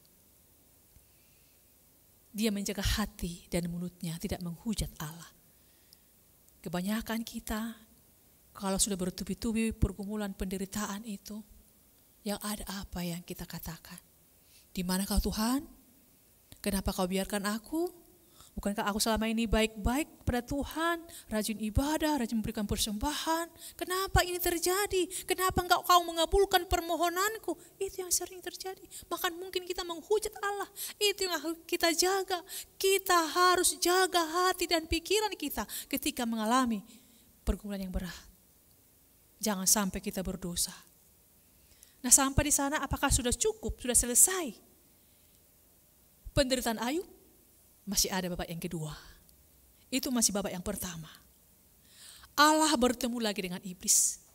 Dia menjaga hati dan mulutnya tidak menghujat Allah. Kebanyakan kita kalau sudah bertubi-tubi pergumulan penderitaan itu, yang ada apa yang kita katakan? Di mana kau Tuhan? Kenapa kau biarkan aku? Bukankah aku selama ini baik-baik pada Tuhan, rajin ibadah, rajin memberikan persembahan? Kenapa ini terjadi? Kenapa enggak kau mengabulkan permohonanku? Itu yang sering terjadi. Bahkan mungkin kita menghujat Allah. Itu yang harus kita jaga. Kita harus jaga hati dan pikiran kita ketika mengalami pergumulan yang berat. Jangan sampai kita berdosa. Nah, sampai di sana apakah sudah cukup? Sudah selesai penderitaan Ayub? Masih ada babak yang kedua. Itu masih babak yang pertama. Allah bertemu lagi dengan iblis.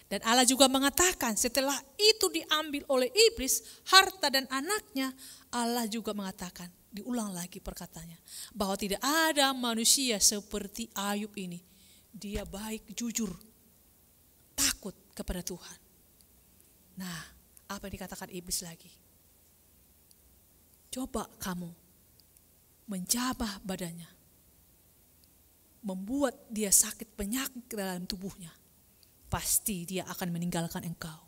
Dan Allah juga mengatakan setelah itu diambil oleh iblis, harta dan anaknya, Allah juga mengatakan, diulang lagi perkataannya, bahwa tidak ada manusia seperti Ayub ini. Dia baik, jujur, takut kepada Tuhan. Nah, apa yang dikatakan iblis lagi? Coba kamu menjamah badannya, membuat dia sakit penyakit dalam tubuhnya, pasti dia akan meninggalkan engkau.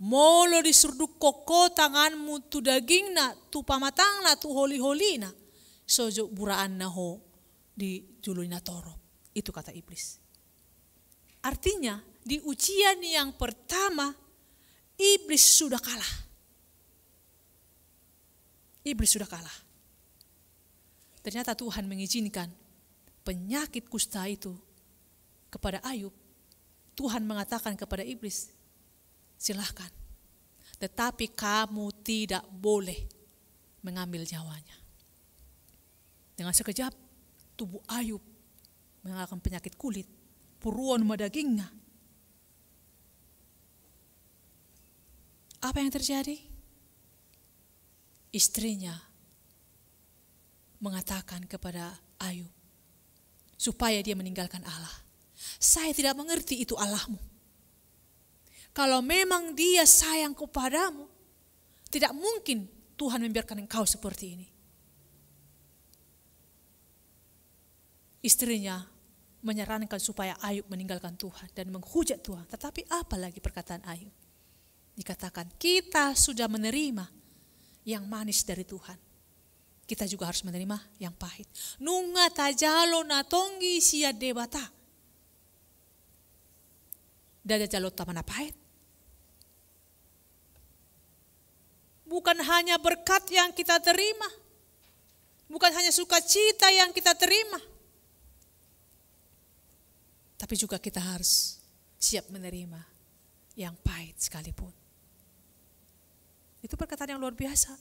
Molo disurduk koko tanganmu tu dagingna, tu pamatangna, tu holi-holina, sojo buraan naho, di juluna torop. Itu kata iblis. Artinya di ujian yang pertama iblis sudah kalah. Iblis sudah kalah. Ternyata Tuhan mengizinkan penyakit kusta itu kepada Ayub. Tuhan mengatakan kepada iblis, silahkan, tetapi kamu tidak boleh mengambil nyawanya. Dengan sekejap tubuh Ayub mengalami penyakit kulit, puruan dagingnya. Apa yang terjadi? Istrinya mengatakan kepada Ayub supaya dia meninggalkan Allah. Saya tidak mengerti itu Allahmu. Kalau memang dia sayang kepadamu, tidak mungkin Tuhan membiarkan engkau seperti ini. Istrinya menyarankan supaya Ayub meninggalkan Tuhan dan menghujat Tuhan. Tetapi apa lagi perkataan Ayub? Dikatakan kita sudah menerima yang manis dari Tuhan. Kita juga harus menerima yang pahit. Nunga tajalo natonggi sia debata. Dada jalo tamana pahit. Bukan hanya berkat yang kita terima. Bukan hanya sukacita yang kita terima. Tapi juga kita harus siap menerima yang pahit sekalipun. Itu perkataan yang luar biasa.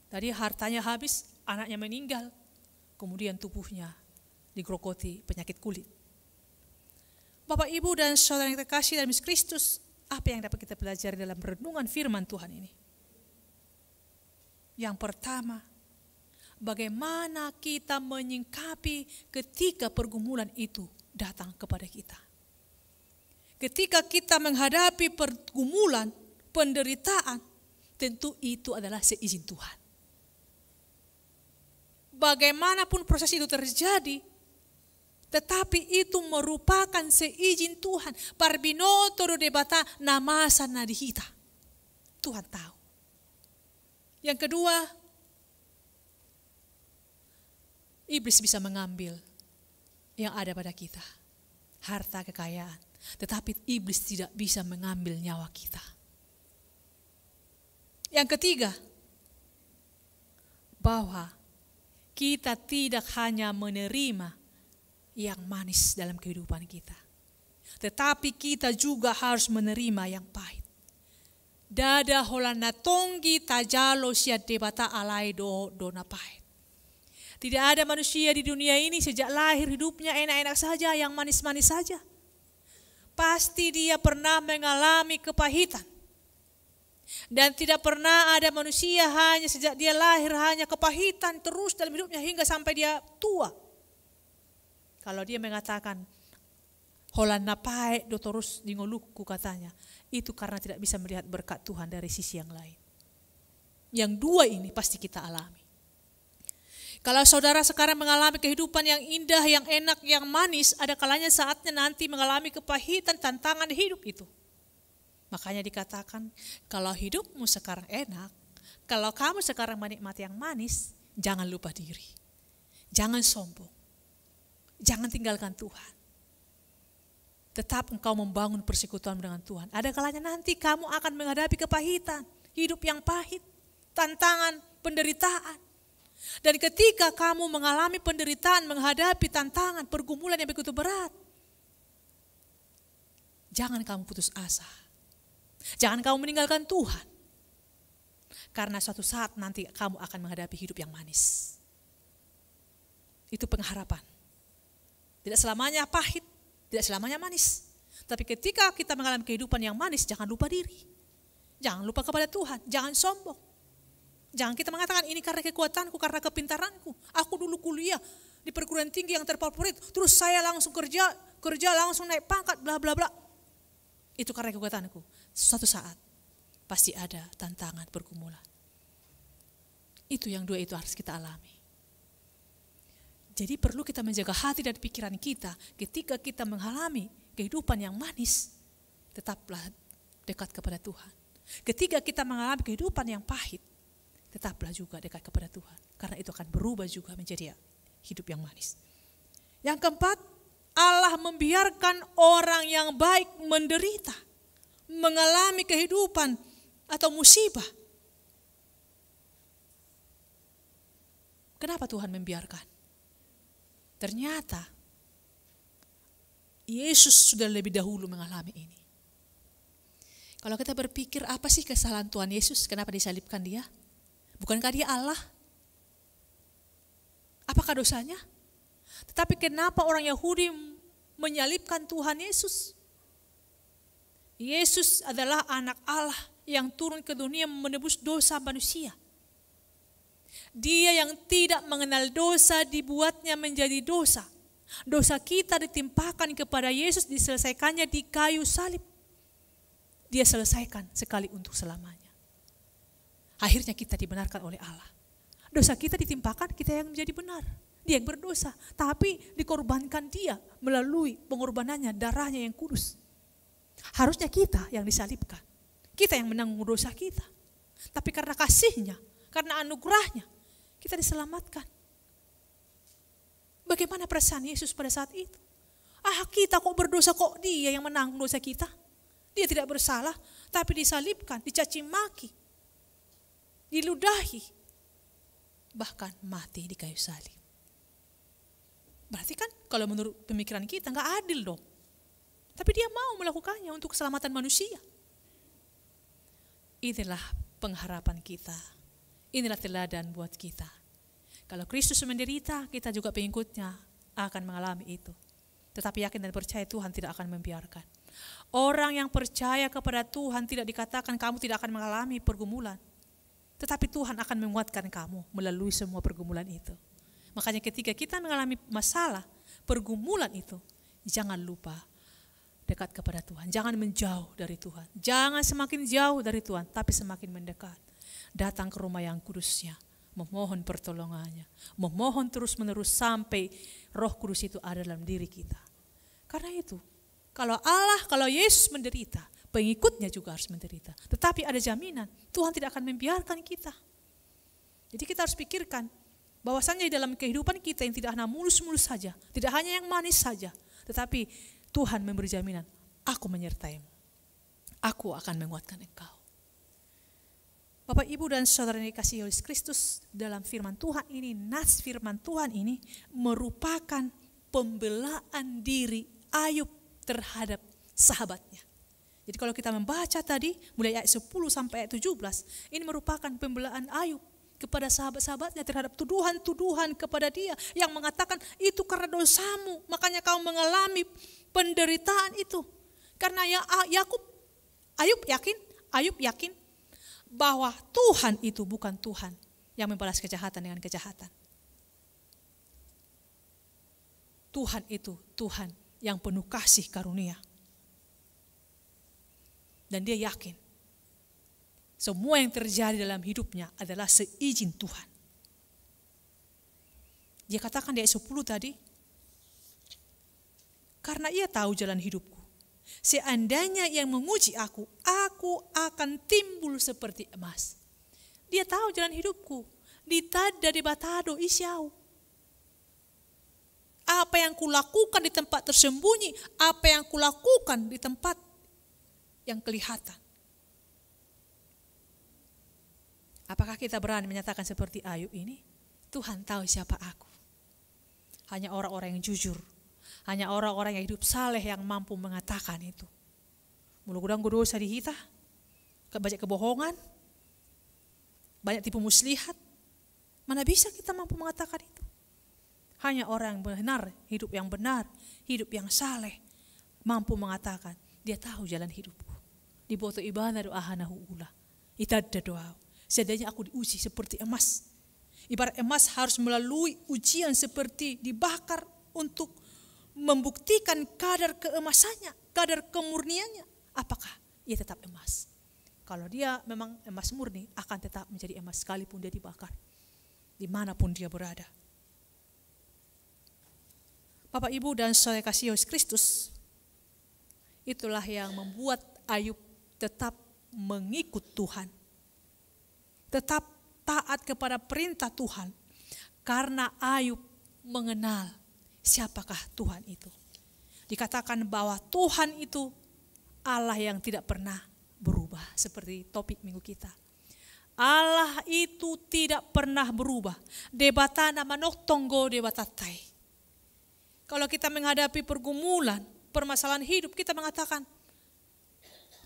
Tadi hartanya habis, anaknya meninggal. Kemudian tubuhnya digerogoti penyakit kulit. Bapak, Ibu, dan saudara yang terkasih dalam Kristus, apa yang dapat kita pelajari dalam renungan firman Tuhan ini? Yang pertama, bagaimana kita menyingkapi ketika pergumulan itu datang kepada kita. Ketika kita menghadapi pergumulan, penderitaan, tentu itu adalah seizin Tuhan. Bagaimanapun proses itu terjadi, tetapi itu merupakan seizin Tuhan. Parbinoto debata namasa nadihita. Tuhan tahu. Yang kedua, iblis bisa mengambil yang ada pada kita, harta, kekayaan, tetapi iblis tidak bisa mengambil nyawa kita. Yang ketiga, bahwa kita tidak hanya menerima yang manis dalam kehidupan kita, tetapi kita juga harus menerima yang pahit. Dada holana tonggi tajalo sia debata alai dona pahit. Tidak ada manusia di dunia ini sejak lahir hidupnya enak-enak saja, yang manis-manis saja. Pasti dia pernah mengalami kepahitan. Dan tidak pernah ada manusia hanya sejak dia lahir hanya kepahitan terus dalam hidupnya hingga sampai dia tua. Kalau dia mengatakan holan napai do terus di ngoluku katanya, itu karena tidak bisa melihat berkat Tuhan dari sisi yang lain. Yang dua ini pasti kita alami. Kalau saudara sekarang mengalami kehidupan yang indah, yang enak, yang manis, ada kalanya saatnya nanti mengalami kepahitan, tantangan hidup itu. Makanya dikatakan, kalau hidupmu sekarang enak, kalau kamu sekarang menikmati yang manis, jangan lupa diri. Jangan sombong. Jangan tinggalkan Tuhan. Tetap engkau membangun persekutuan dengan Tuhan. Ada kalanya nanti kamu akan menghadapi kepahitan, hidup yang pahit, tantangan, penderitaan. Dan ketika kamu mengalami penderitaan, menghadapi tantangan, pergumulan yang begitu berat, jangan kamu putus asa. Jangan kamu meninggalkan Tuhan. Karena suatu saat nanti kamu akan menghadapi hidup yang manis. Itu pengharapan. Tidak selamanya pahit, tidak selamanya manis. Tapi ketika kita mengalami kehidupan yang manis, jangan lupa diri. Jangan lupa kepada Tuhan, jangan sombong. Jangan kita mengatakan ini karena kekuatanku, karena kepintaranku. Aku dulu kuliah di perguruan tinggi yang terfavorit, terus saya langsung kerja langsung naik pangkat, bla bla bla. Itu karena kekuatanku. Suatu saat pasti ada tantangan, pergumulan. Itu yang dua itu harus kita alami. Jadi perlu kita menjaga hati dan pikiran kita ketika kita mengalami kehidupan yang manis, tetaplah dekat kepada Tuhan. Ketika kita mengalami kehidupan yang pahit, tetaplah juga dekat kepada Tuhan. Karena itu akan berubah juga menjadi hidup yang manis. Yang keempat, Allah membiarkan orang yang baik menderita, mengalami kehidupan atau musibah. Kenapa Tuhan membiarkan? Ternyata Yesus sudah lebih dahulu mengalami ini. Kalau kita berpikir apa sih kesalahan Tuhan Yesus, kenapa disalibkan dia? Bukankah dia Allah? Apakah dosanya? Tetapi kenapa orang Yahudi menyalibkan Tuhan Yesus? Yesus adalah anak Allah yang turun ke dunia menebus dosa manusia. Dia yang tidak mengenal dosa dibuatnya menjadi dosa. Dosa kita ditimpakan kepada Yesus, diselesaikannya di kayu salib. Dia selesaikan sekali untuk selamanya. Akhirnya kita dibenarkan oleh Allah. Dosa kita ditimpakan, kita yang menjadi benar. Dia yang berdosa, tapi dikorbankan dia melalui pengorbanannya, darahnya yang kudus. Harusnya kita yang disalibkan. Kita yang menanggung dosa kita. Tapi karena kasihnya, karena anugerahnya, kita diselamatkan. Bagaimana perasaan Yesus pada saat itu? Kita kok berdosa, kok dia yang menanggung dosa kita? Dia tidak bersalah, tapi disalibkan, dicaci maki, diludahi, bahkan mati di kayu salib. Berarti kan kalau menurut pemikiran kita nggak adil dong. Tapi dia mau melakukannya untuk keselamatan manusia. Inilah pengharapan kita. Inilah teladan buat kita. Kalau Kristus menderita, kita juga pengikutnya akan mengalami itu. Tetapi yakin dan percaya Tuhan tidak akan membiarkan. Orang yang percaya kepada Tuhan tidak dikatakan kamu tidak akan mengalami pergumulan. Tetapi Tuhan akan menguatkan kamu melalui semua pergumulan itu. Makanya ketika kita mengalami masalah, pergumulan itu, jangan lupa dekat kepada Tuhan. Jangan menjauh dari Tuhan. Jangan semakin jauh dari Tuhan, tapi semakin mendekat. Datang ke rumah yang kudusnya, memohon pertolongannya, memohon terus-menerus sampai Roh Kudus itu ada dalam diri kita. Karena itu, kalau Yesus menderita, pengikutnya juga harus menderita. Tetapi ada jaminan, Tuhan tidak akan membiarkan kita. Jadi kita harus pikirkan, bahwasannya di dalam kehidupan kita yang tidak hanya mulus-mulus saja, tidak hanya yang manis saja, tetapi Tuhan memberi jaminan, aku menyertaimu, aku akan menguatkan engkau. Bapak, Ibu, dan saudara yang dikasihi oleh Kristus, dalam firman Tuhan ini, nas firman Tuhan ini merupakan pembelaan diri Ayub terhadap sahabatnya. Jadi kalau kita membaca tadi, mulai ayat 10 sampai ayat 17, ini merupakan pembelaan Ayub kepada sahabat-sahabatnya terhadap tuduhan-tuduhan kepada dia yang mengatakan itu karena dosamu, makanya kau mengalami penderitaan itu. Karena Ayub yakin bahwa Tuhan itu bukan Tuhan yang membalas kejahatan dengan kejahatan. Tuhan itu Tuhan yang penuh kasih karunia. Dan dia yakin semua yang terjadi dalam hidupnya adalah seizin Tuhan. Dia katakan di ayat 10 tadi, karena ia tahu jalan hidupku. Seandainya yang menguji aku akan timbul seperti emas. Dia tahu jalan hidupku. Ditada di batado isyau. Apa yang kulakukan di tempat tersembunyi, apa yang kulakukan di tempat yang kelihatan. Apakah kita berani menyatakan seperti Ayub ini? Tuhan tahu siapa aku. Hanya orang-orang yang jujur, hanya orang-orang yang hidup saleh yang mampu mengatakan itu. Mudah-mudahan dosa di kita, banyak kebohongan, banyak tipu muslihat. Mana bisa kita mampu mengatakan itu? Hanya orang yang benar, hidup yang saleh, mampu mengatakan, dia tahu jalan hidupku. Di boto ibana doahanahu ula. Itadda doa. Seandainya aku diuji seperti emas. Ibarat emas harus melalui ujian seperti dibakar untuk membuktikan kadar keemasannya, kadar kemurniannya. Apakah ia tetap emas? Kalau dia memang emas murni, akan tetap menjadi emas sekalipun dia dibakar. Dimanapun dia berada. Bapak, Ibu, dan saudara kasih Yesus Kristus, itulah yang membuat Ayub tetap mengikut Tuhan. Tetap taat kepada perintah Tuhan. Karena Ayub mengenal siapakah Tuhan itu. Dikatakan bahwa Tuhan itu Allah yang tidak pernah berubah, seperti topik minggu kita. Allah itu tidak pernah berubah. Debatana manok tonggo debatatai. Kalau kita menghadapi pergumulan, permasalahan hidup, kita mengatakan,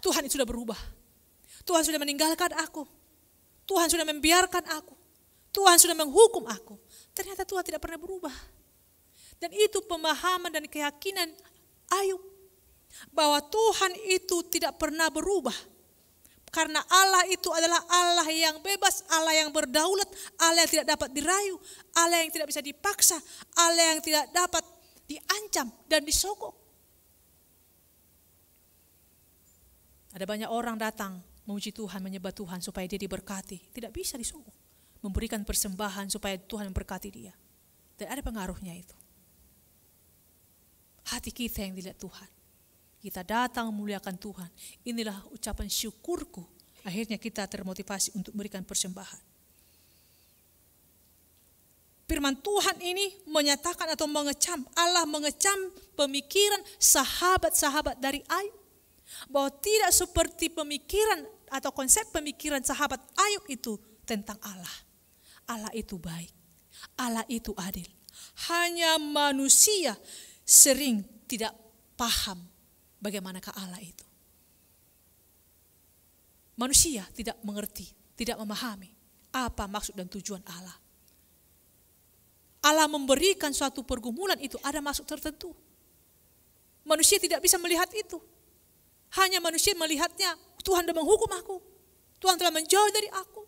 Tuhan itu sudah berubah. Tuhan sudah meninggalkan aku. Tuhan sudah membiarkan aku. Tuhan sudah menghukum aku. Ternyata Tuhan tidak pernah berubah. Dan itu pemahaman dan keyakinan Ayub. Bahwa Tuhan itu tidak pernah berubah. Karena Allah itu adalah Allah yang bebas, Allah yang berdaulat, Allah yang tidak dapat dirayu, Allah yang tidak bisa dipaksa, Allah yang tidak dapat diancam dan disogok. Ada banyak orang datang memuji Tuhan, menyembah Tuhan supaya dia diberkati. Tidak bisa disogok. Memberikan persembahan supaya Tuhan memberkati dia. Dan ada pengaruhnya itu. Hati kita yang dilihat Tuhan. Kita datang memuliakan Tuhan. Inilah ucapan syukurku. Akhirnya kita termotivasi untuk memberikan persembahan. Firman Tuhan ini menyatakan atau mengecam. Allah mengecam pemikiran sahabat-sahabat dari Ayub. Bahwa tidak seperti pemikiran atau konsep pemikiran sahabat Ayub itu tentang Allah. Allah itu baik. Allah itu adil. Hanya manusia sering tidak paham bagaimanakah Allah itu. Manusia tidak mengerti, tidak memahami apa maksud dan tujuan Allah. Allah memberikan suatu pergumulan itu ada maksud tertentu. Manusia tidak bisa melihat itu. Hanya manusia melihatnya, Tuhan sudah menghukum aku. Tuhan telah menjauh dari aku.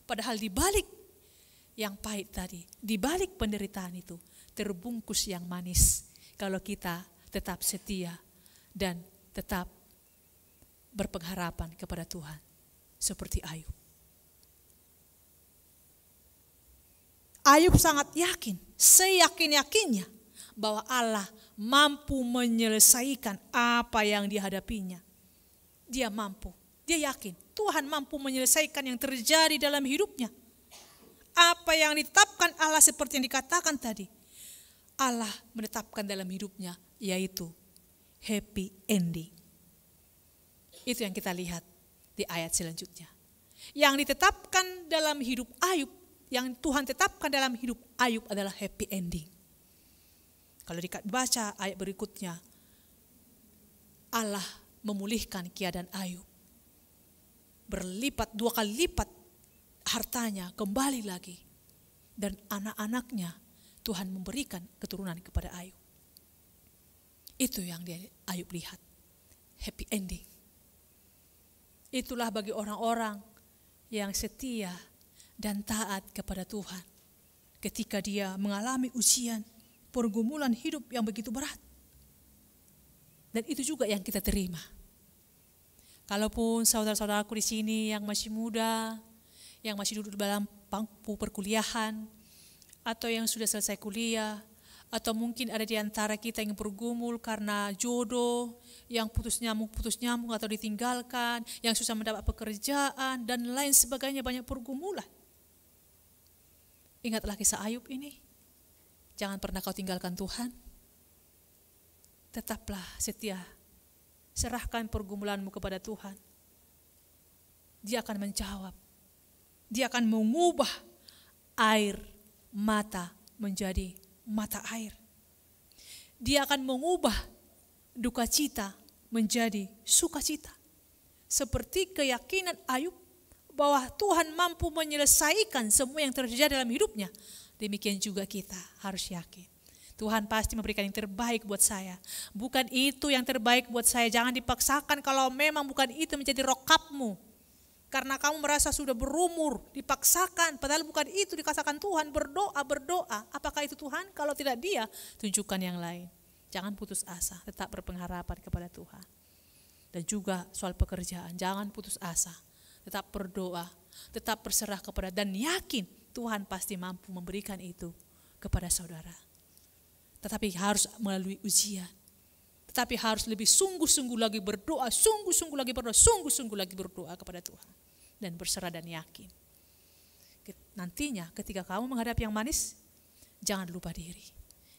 Padahal di balik yang pahit tadi, di balik penderitaan itu, terbungkus yang manis. Kalau kita tetap setia dan tetap berpengharapan kepada Tuhan. Seperti Ayub. Ayub sangat yakin, seyakin-yakinnya bahwa Allah mampu menyelesaikan apa yang dihadapinya. Dia mampu, dia yakin Tuhan mampu menyelesaikan yang terjadi dalam hidupnya. Apa yang ditetapkan Allah seperti yang dikatakan tadi. Allah menetapkan dalam hidupnya yaitu happy ending. Itu yang kita lihat di ayat selanjutnya. Yang ditetapkan dalam hidup Ayub, yang Tuhan tetapkan dalam hidup Ayub adalah happy ending. Kalau dibaca ayat berikutnya, Allah memulihkan keadaan Ayub. Berlipat, 2 kali lipat hartanya kembali lagi. Dan anak-anaknya Tuhan memberikan keturunan kepada Ayub. Itu yang Ayub lihat. Happy ending. Itulah bagi orang-orang yang setia dan taat kepada Tuhan. Ketika dia mengalami ujian, pergumulan hidup yang begitu berat. Dan itu juga yang kita terima. Kalaupun saudara-saudaraku di sini yang masih muda, yang masih duduk dalam bangku perkuliahan, atau yang sudah selesai kuliah, atau mungkin ada di antara kita yang bergumul karena jodoh, yang putus nyambung atau ditinggalkan, yang susah mendapat pekerjaan, dan lain sebagainya, banyak pergumulan. Ingatlah kisah Ayub ini. Jangan pernah kau tinggalkan Tuhan. Tetaplah setia. Serahkan pergumulanmu kepada Tuhan. Dia akan menjawab. Dia akan mengubah air mata menjadi mata air. Dia akan mengubah duka cita menjadi sukacita. Seperti keyakinan Ayub bahwa Tuhan mampu menyelesaikan semua yang terjadi dalam hidupnya. Demikian juga kita harus yakin. Tuhan pasti memberikan yang terbaik buat saya. Bukan itu yang terbaik buat saya. Jangan dipaksakan kalau memang bukan itu menjadi rokapmu. Karena kamu merasa sudah berumur, dipaksakan. Padahal bukan itu dikatakan Tuhan, berdoa. Apakah itu Tuhan? Kalau tidak dia, tunjukkan yang lain. Jangan putus asa, tetap berpengharapan kepada Tuhan. Dan juga soal pekerjaan, jangan putus asa. Tetap berdoa, tetap berserah kepada dan yakin Tuhan pasti mampu memberikan itu kepada saudara. Tetapi harus melalui ujian. Tetapi harus lebih sungguh-sungguh lagi berdoa, sungguh-sungguh lagi berdoa kepada Tuhan. Dan berserah dan yakin. Nantinya ketika kamu menghadapi yang manis, Jangan lupa diri.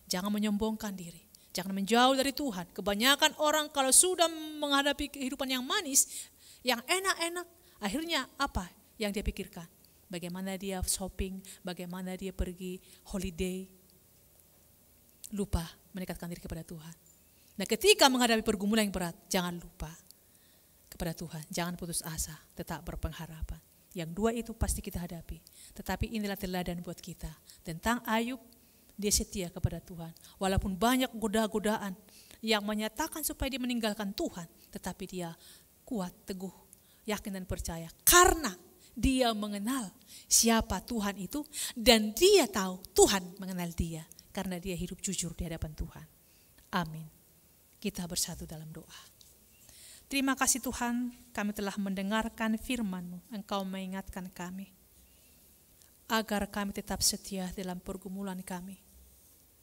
Jangan menyombongkan diri. Jangan menjauh dari Tuhan. Kebanyakan orang kalau sudah menghadapi kehidupan yang manis, yang enak-enak, akhirnya apa yang dia pikirkan? Bagaimana dia shopping, bagaimana dia pergi holiday. Lupa mendekatkan diri kepada Tuhan. Nah, ketika menghadapi pergumulan yang berat, jangan lupa kepada Tuhan. Jangan putus asa, tetap berpengharapan. Yang dua itu pasti kita hadapi. Tetapi inilah teladan buat kita. Tentang Ayub, dia setia kepada Tuhan. Walaupun banyak godaan yang menyatakan supaya dia meninggalkan Tuhan, tetapi dia kuat, teguh, yakin dan percaya. Karena dia mengenal siapa Tuhan itu dan dia tahu Tuhan mengenal dia. Karena dia hidup jujur di hadapan Tuhan. Amin. Kita bersatu dalam doa. Terima kasih Tuhan, kami telah mendengarkan firman-Mu. Engkau mengingatkan kami agar kami tetap setia dalam pergumulan kami.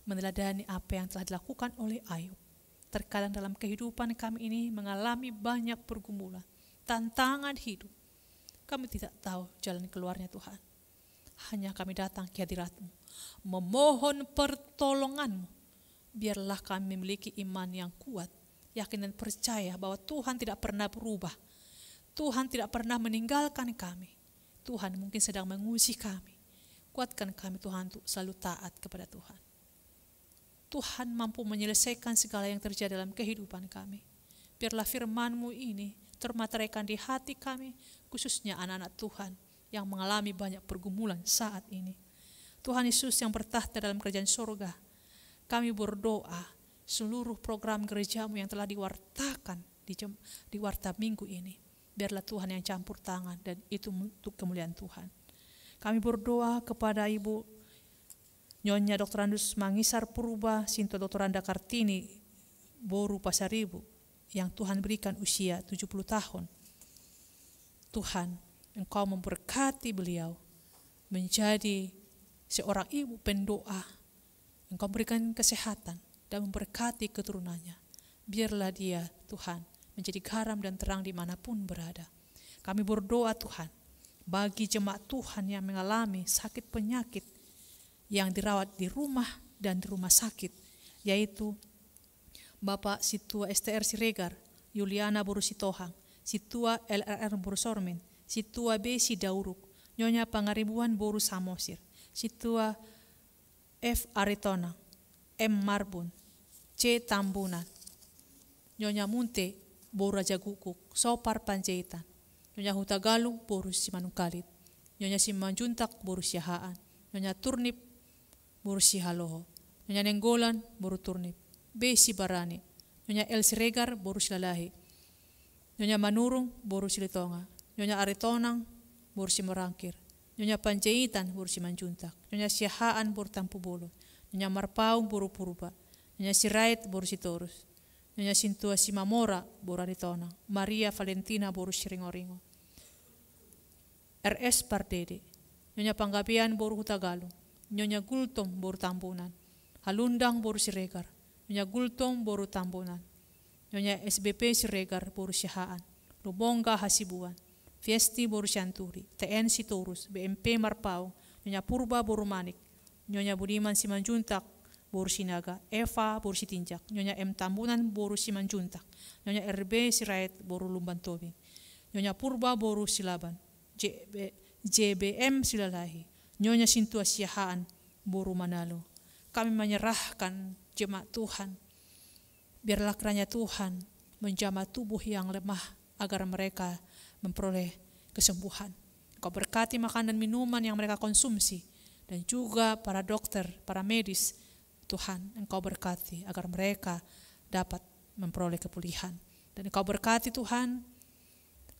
Meneladani apa yang telah dilakukan oleh Ayub. Terkadang dalam kehidupan kami ini mengalami banyak pergumulan, tantangan hidup. Kami tidak tahu jalan keluarnya Tuhan. Hanya kami datang ke hadirat-Mu, memohon pertolongan-Mu. Biarlah kami memiliki iman yang kuat, yakin dan percaya bahwa Tuhan tidak pernah berubah. Tuhan tidak pernah meninggalkan kami. Tuhan mungkin sedang menguji kami. Kuatkan kami Tuhan untuk selalu taat kepada Tuhan. Tuhan mampu menyelesaikan segala yang terjadi dalam kehidupan kami. Biarlah firman-Mu ini termateraikan di hati kami, khususnya anak-anak Tuhan yang mengalami banyak pergumulan saat ini. Tuhan Yesus yang bertahta dalam kerajaan surga, kami berdoa seluruh program gereja-Mu yang telah diwartakan di warta minggu ini, biarlah Tuhan yang campur tangan dan itu untuk kemuliaan Tuhan. Kami berdoa kepada Ibu Nyonya Dr. Andus Mangisar Purba, Sinto Dr. Anda Kartini, Boru Pasaribu, yang Tuhan berikan usia 70 tahun. Tuhan, Engkau memberkati beliau menjadi seorang ibu pendoa. Engkau berikan kesehatan dan memberkati keturunannya. Biarlah dia, Tuhan, menjadi garam dan terang dimanapun berada. Kami berdoa Tuhan, bagi jemaat Tuhan yang mengalami sakit penyakit, yang dirawat di rumah dan di rumah sakit, yaitu Bapak Situa STR Siregar, Yuliana Boru Sitohang, Situa LRR Boru Sormen, Situa B Sidauruk, Nyonya Pangaribuan Boru Samosir, Situa F Aritona, M Marbun, C Tambunan, Nyonya Munte Boru Raja Gukuk, Sopar Panjaitan, Nyonya Hutagalung Boru Simanungkalit, Nyonya Simanjuntak Boru Siahaan, Nyonya Turnip Boru Sihaloho, Nyonya Nenggolan Boru Turnip, B Sibarani, Nyonya El Siregar Boru Silalahi, Nyonya Manurung Boru Silitonga, Nyonya Aritonang Boru Simerangkir, Nyonya Panjaitan Boru Simanjuntak, Nyonya Siahaan Boru Tampubolo, Nyonya Marpaung Boru Purba, Nyonya Sirait Boru Sitorus, Nyonya Sintua Simamora Boru Aritonang, Maria Valentina Boru Siringoringo, RS Pardede, Nyonya Panggabian Boru Hutagalung, Nyonya Gultom Boru Tambunan, Halundang Boru Siregar, Nyonya Gultom Boru Tambunan, Nyonya SBP Siregar Boru Siahaan, Lubongga Hasibuan, Fiesti Boru Sianturi, TN Sitorus, BMP Marpau, Nyonya Purba Boru Manik, Nyonya Budiman Simanjuntak Boru Sinaga, Eva Boru Sitinjak, Nyonya M Tambunan Boru Simanjuntak, Nyonya RB Sirait Boru Lumban Tobing, Nyonya Purba Boru Silaban, JBM Silalahi, Nyonya Sintua Siahaan Boru Manalo. Kami menyerahkan jemaat Tuhan. Biarlah kiranya Tuhan menjamah tubuh yang lemah agar mereka memperoleh kesembuhan. Engkau berkati makanan dan minuman yang mereka konsumsi dan juga para dokter, para medis. Tuhan, Engkau berkati agar mereka dapat memperoleh kepulihan. Dan Engkau berkati Tuhan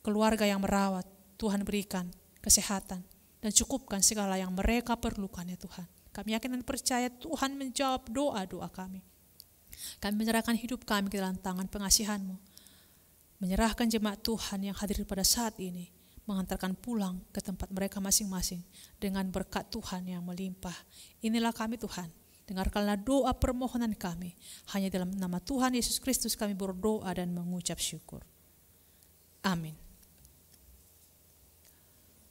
keluarga yang merawat. Tuhan berikan kesehatan dan cukupkan segala yang mereka perlukan ya Tuhan. Kami yakin dan percaya Tuhan menjawab doa-doa kami. Kami menyerahkan hidup kami ke dalam tangan pengasihan-Mu. Menyerahkan jemaat Tuhan yang hadir pada saat ini. Mengantarkan pulang ke tempat mereka masing-masing. Dengan berkat Tuhan yang melimpah. Inilah kami Tuhan. Dengarkanlah doa permohonan kami. Hanya dalam nama Tuhan Yesus Kristus kami berdoa dan mengucap syukur. Amin.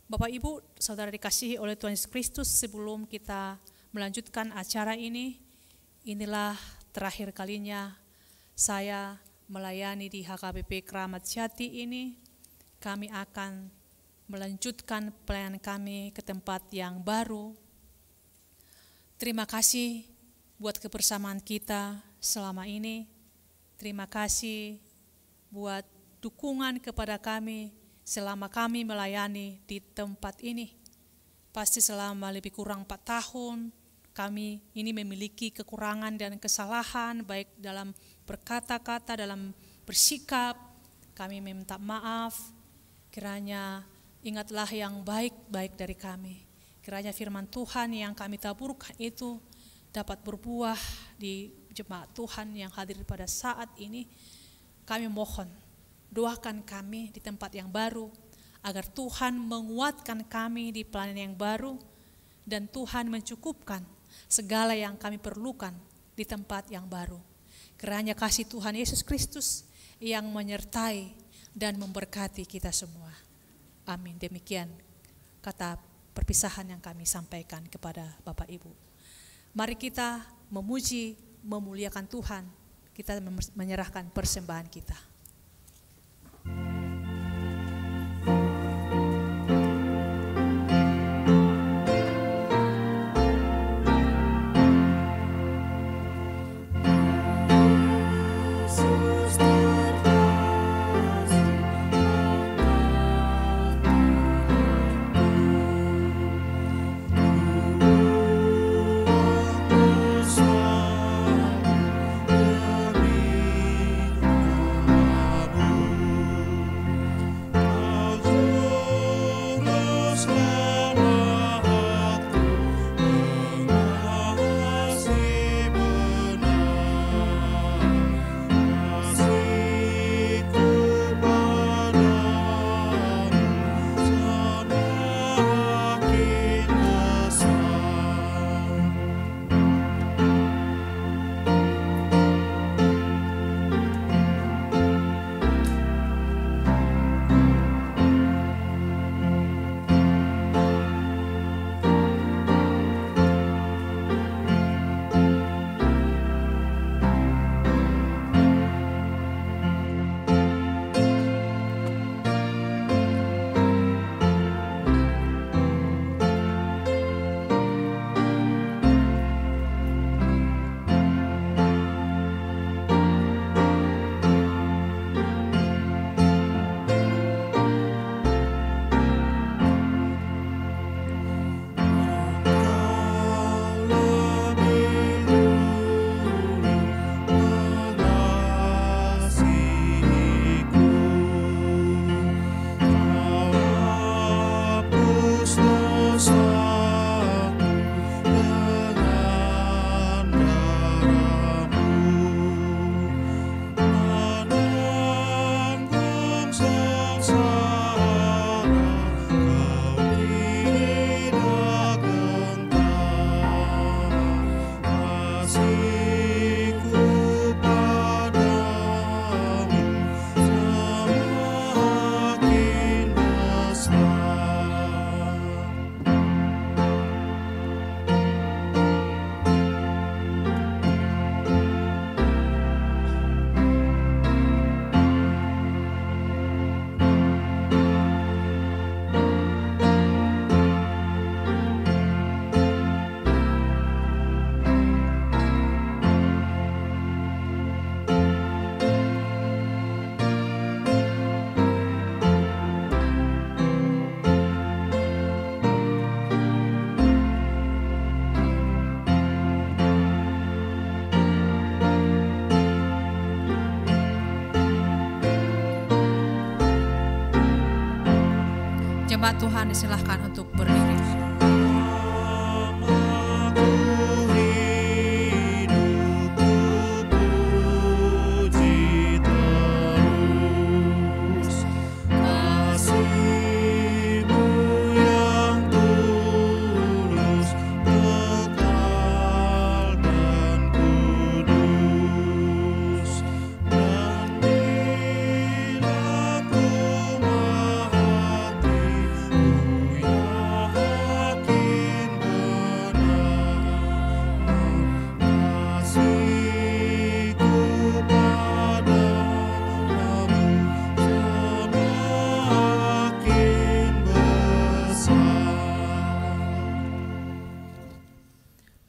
Bapak Ibu, saudara dikasihi oleh Tuhan Yesus Kristus, sebelum kita melanjutkan acara ini. Inilah terakhir kalinya saya melayani di HKBP Keramat Jati ini. Kami akan melanjutkan pelayanan kami ke tempat yang baru. Terima kasih buat kebersamaan kita selama ini. Terima kasih buat dukungan kepada kami selama kami melayani di tempat ini. Pasti selama lebih kurang 4 tahun kami ini memiliki kekurangan dan kesalahan baik dalam berkata-kata, dalam bersikap. Kami meminta maaf. Kiranya ingatlah yang baik-baik dari kami. Kiranya firman Tuhan yang kami taburkan itu dapat berbuah di jemaat Tuhan yang hadir pada saat ini. Kami mohon, doakan kami di tempat yang baru, agar Tuhan menguatkan kami di pelayanan yang baru, dan Tuhan mencukupkan segala yang kami perlukan di tempat yang baru. Kiranya kasih Tuhan Yesus Kristus yang menyertai dan memberkati kita semua. Amin. Demikian kata perpisahan yang kami sampaikan kepada Bapak Ibu. Mari kita memuji, memuliakan Tuhan. Kita menyerahkan persembahan kita. Jemaat Tuhan disilahkan untuk berdiri. Oh,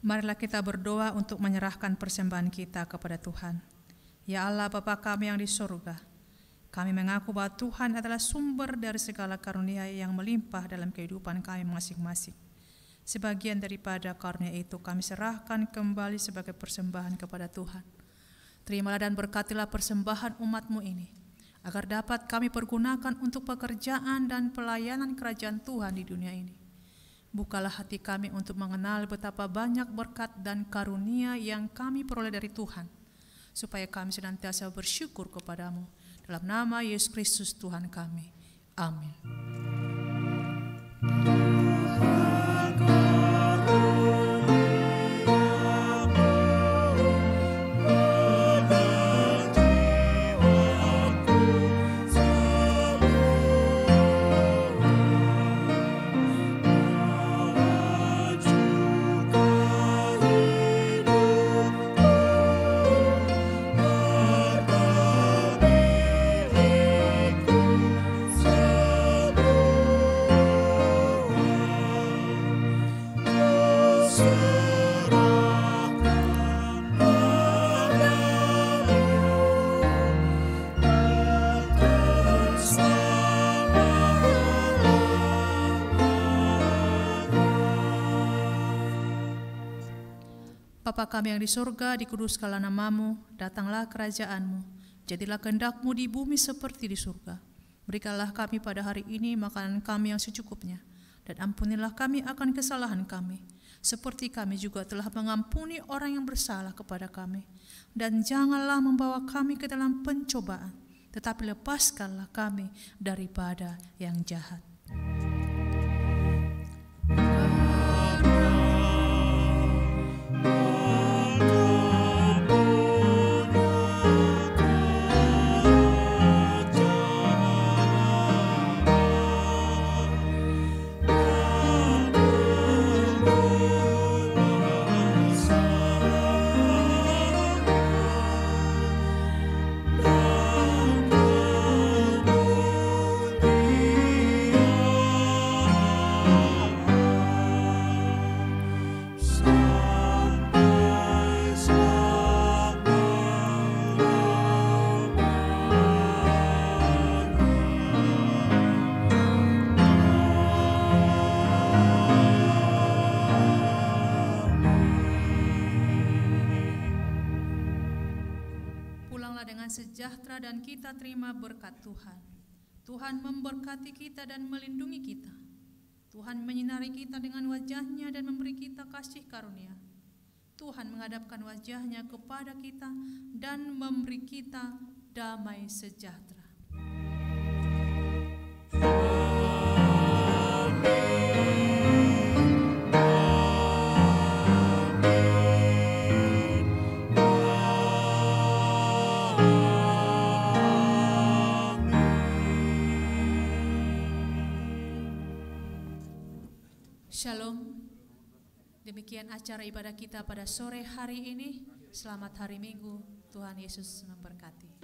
Marilah kita berdoa untuk menyerahkan persembahan kita kepada Tuhan. Ya Allah Bapa kami yang di surga, kami mengaku bahwa Tuhan adalah sumber dari segala karunia yang melimpah dalam kehidupan kami masing-masing. Sebagian daripada karunia itu kami serahkan kembali sebagai persembahan kepada Tuhan. Terimalah dan berkatilah persembahan umat-Mu ini, agar dapat kami pergunakan untuk pekerjaan dan pelayanan kerajaan Tuhan di dunia ini. Bukalah hati kami untuk mengenal betapa banyak berkat dan karunia yang kami peroleh dari Tuhan, supaya kami senantiasa bersyukur kepadamu. Dalam nama Yesus Kristus Tuhan kami. Amin. Bapa kami yang di surga, dikuduskanlah nama-Mu, datanglah kerajaan-Mu, jadilah kehendak-Mu di bumi seperti di surga. Berikanlah kami pada hari ini makanan kami yang secukupnya, dan ampunilah kami akan kesalahan kami, seperti kami juga telah mengampuni orang yang bersalah kepada kami. Dan janganlah membawa kami ke dalam pencobaan, tetapi lepaskanlah kami daripada yang jahat. Sejahtera dan kita terima berkat Tuhan. Tuhan memberkati kita dan melindungi kita. Tuhan menyinari kita dengan wajah-Nya dan memberi kita kasih karunia. Tuhan menghadapkan wajah-Nya kepada kita dan memberi kita damai sejahtera. Shalom. Demikian acara ibadah kita pada sore hari ini. Selamat hari Minggu. Tuhan Yesus memberkati.